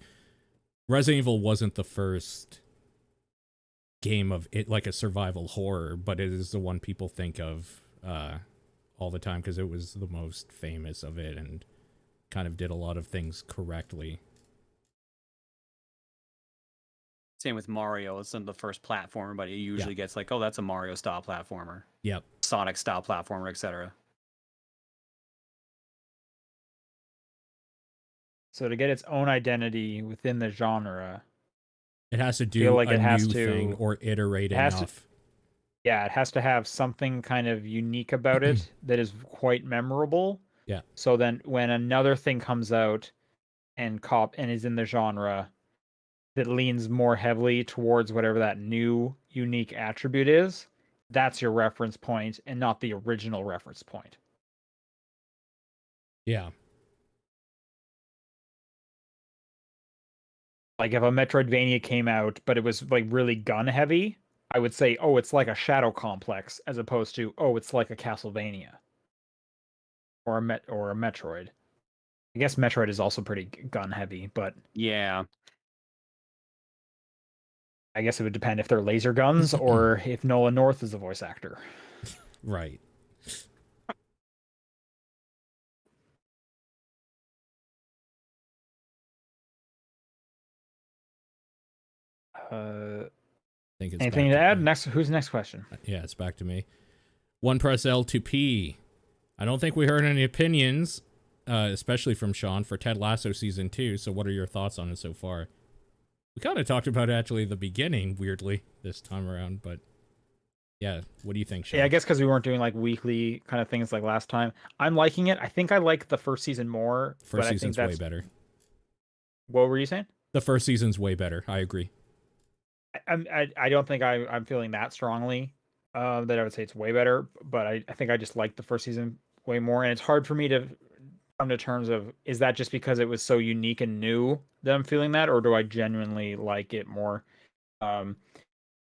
Resident Evil wasn't the first game of it, like a survival horror, but it is the one people think of all the time because it was the most famous of it and kind of did a lot of things correctly. Same with Mario. It's not the first platformer, but it usually gets like, oh, that's a Mario style platformer. Yep. Sonic style platformer, etc. So to get its own identity within the genre, It has to do feel like a it has new to- thing or iterate it has to- enough. yeah, it has to have something kind of unique about it that is quite memorable. Yeah. So then when another thing comes out and is in the genre that leans more heavily towards whatever that new unique attribute is, that's your reference point and not the original reference point. Yeah. Like if a Metroidvania came out but it was like really gun heavy, I would say, oh, it's like a Shadow Complex, as opposed to, oh, it's like a Castlevania or a Metroid. I guess Metroid is also pretty gun heavy, but Yeah. I guess it would depend if they're laser guns or if Nolan North is the voice actor. Right. I think it's Anything back to add? me. Who's next question? Yeah, it's back to me. One press L2P. I don't think we heard any opinions, especially from Sean, for Ted Lasso season 2. So what are your thoughts on it so far? We kind of talked about it actually at the beginning, weirdly, this time around, but Yeah, what do you think, Sean? Yeah, I guess because we weren't doing like weekly kind of things like last time. I'm liking it. I think I like the first season more, First but I think season's that's way better. What were you saying? The first season's way better. I agree. I don't think I'm feeling that strongly that I would say it's way better, but I think I just like the first season way more, and it's hard for me to come to terms of, is that just because it was so unique and new that I'm feeling that, or do I genuinely like it more? I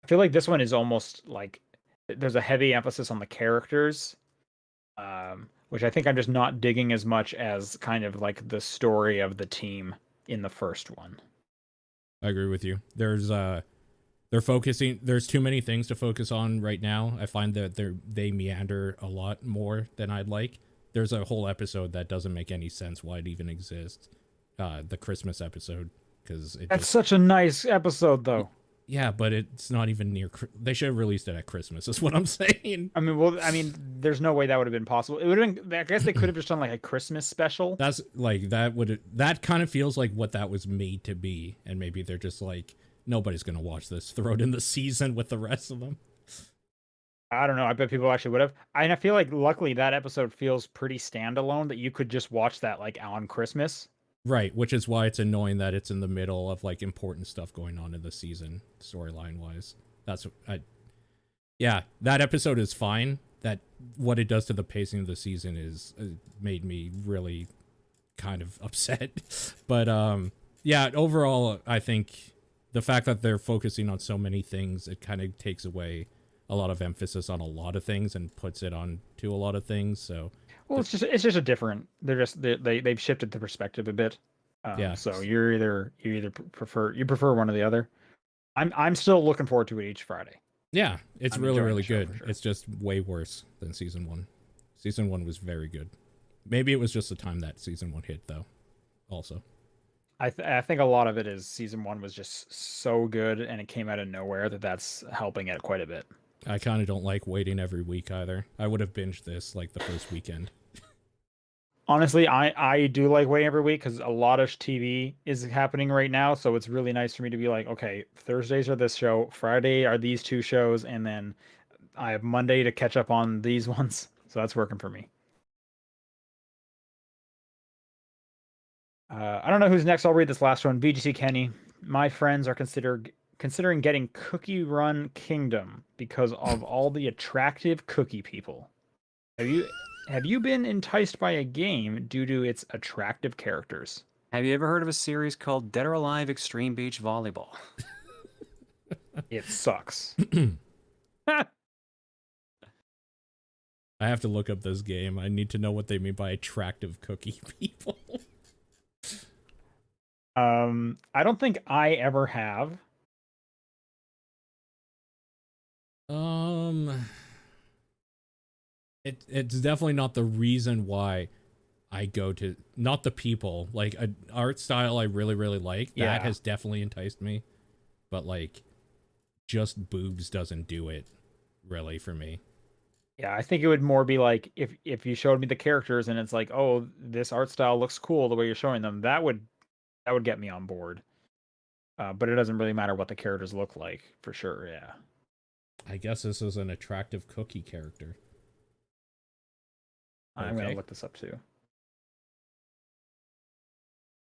feel like this one is almost like there's a heavy emphasis on the characters, which I think I'm just not digging as much as kind of like the story of the team in the first one. I agree with you. They're focusing, there's too many things to focus on right now. I find that they meander a lot more than I'd like. There's a whole episode that doesn't make any sense why it even exists. The Christmas episode, because That's such a nice episode, though. Yeah, but it's not even near. They should have released it at Christmas. Is what I'm saying. I mean, there's no way that would have been possible. It would have been. I guess they could have just done like a Christmas special. That's like that kind of feels like what that was made to be, and maybe they're just like, nobody's gonna watch this. Throw it in the season with the rest of them. I don't know. I bet people actually would have. And I feel like luckily that episode feels pretty standalone that you could just watch that like on Christmas. Right, which is why it's annoying that it's in the middle of like important stuff going on in the season, storyline wise. Yeah, that episode is fine. That what it does to the pacing of the season is made me really kind of upset. But yeah, overall, I think the fact that they're focusing on so many things, it kind of takes away a lot of emphasis on a lot of things and puts it on to a lot of things. So well, it's just a different. They've shifted the perspective a bit. Yeah. So you either prefer one or the other. I'm still looking forward to it each Friday. Yeah, it's I'm really, enjoying really the show good. for sure. It's just way worse than season 1. Season 1 was very good. Maybe it was just the time that season 1 hit, though. Also, I think a lot of it is season 1 was just so good and it came out of nowhere that's helping it quite a bit. I kind of don't like waiting every week either. I would have binged this like the first weekend. Honestly, I do like waiting every week because a lot of TV is happening right now. So it's really nice for me to be like, okay, Thursdays are this show, Friday are these two shows, and then I have Monday to catch up on these ones. So that's working for me. I don't know who's next. I'll read this last one. BGC Kenny. My friends are considering getting Cookie Run Kingdom because of all the attractive cookie people. Have you been enticed by a game due to its attractive characters? Have you ever heard of a series called Dead or Alive Extreme Beach Volleyball? It sucks. I have to look up this game. I need to know what they mean by attractive cookie people. I don't think I ever have. It's definitely not the reason why I go to, not the people. Like an art style I really, really like. That has definitely enticed me. But like just boobs doesn't do it really for me. Yeah, I think it would more be like if you showed me the characters and it's like, oh, this art style looks cool the way you're showing them, that would get me on board. But it doesn't really matter what the characters look like, for sure. Yeah. I guess this is an attractive cookie character. I'm gonna look this up too.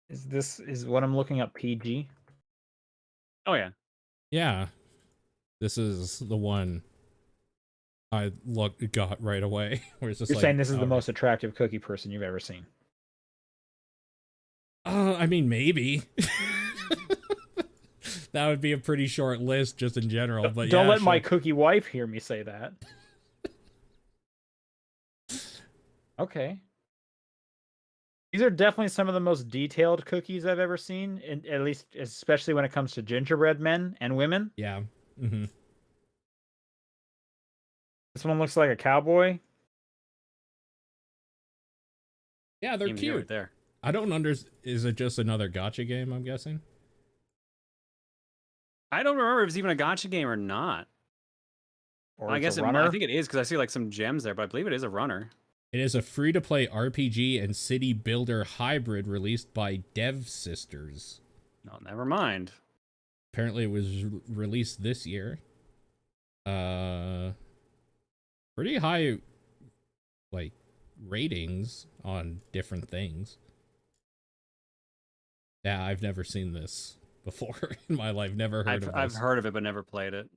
Is what I'm looking up PG? Oh yeah. Yeah. This is the one I got right away. Where it's just You're like, saying this is the most attractive cookie person you've ever seen? I mean, maybe. That would be a pretty short list just in general, but don't yeah, let my sure. cookie wife hear me say that. Okay. These are definitely some of the most detailed cookies I've ever seen, at least especially when it comes to gingerbread men and women. Yeah. Mm-hmm. This one looks like a cowboy. Yeah, they're cute. Right there. I don't is it just another gacha game, I'm guessing? I don't remember if it's even a gacha game or not. Or I it's guess a runner. I think it is because I see like some gems there, but I believe it is a runner. It is a free-to-play RPG and city builder hybrid released by Dev Sisters. No, never mind. Apparently it was released this year. pretty high, like, ratings on different things. Yeah, I've never seen this before in my life. Never heard of this. I've heard of it, but never played it.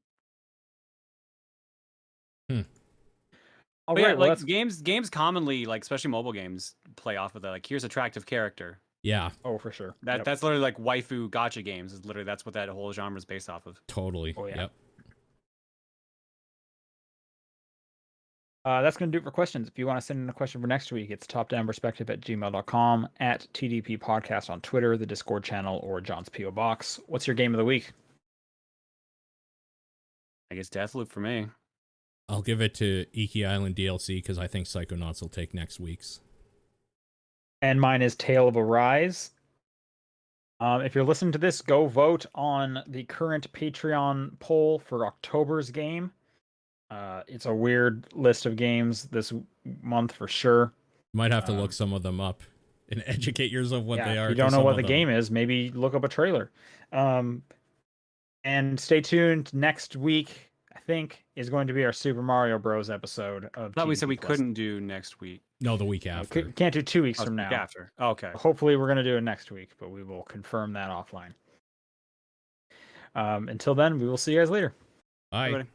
All But yeah, right, well, like that's... games commonly, like especially mobile games, play off of that. Like, here's attractive character. Yeah, Oh, for sure. That's literally like waifu gacha games. Is literally that's what that whole genre is based off of. totally. Oh, yeah. Yep. That's going to do it for questions. If you want to send in a question for next week, it's topdownperspective@gmail.com, at TDP Podcast on Twitter, the Discord channel, or John's P.O. Box. What's your game of the week? I guess Deathloop for me. I'll give it to Iki Island DLC because I think Psychonauts will take next week's. And mine is Tale of Arise. If you're listening to this, go vote on the current Patreon poll for October's game. It's a weird list of games this month for sure. Might have to look some of them up and educate yourself what they are. If you don't know what the game is, maybe look up a trailer. And stay tuned. Next week, I think, is going to be our Super Mario Bros. Episode of I thought we said TDP we Plus. couldn't do next week. No, the week after. Can't do 2 weeks Oh, from the week now. after. Oh, okay. Hopefully, we're going to do it next week, but we will confirm that offline. Until then, we will see you guys later. Bye. Everybody.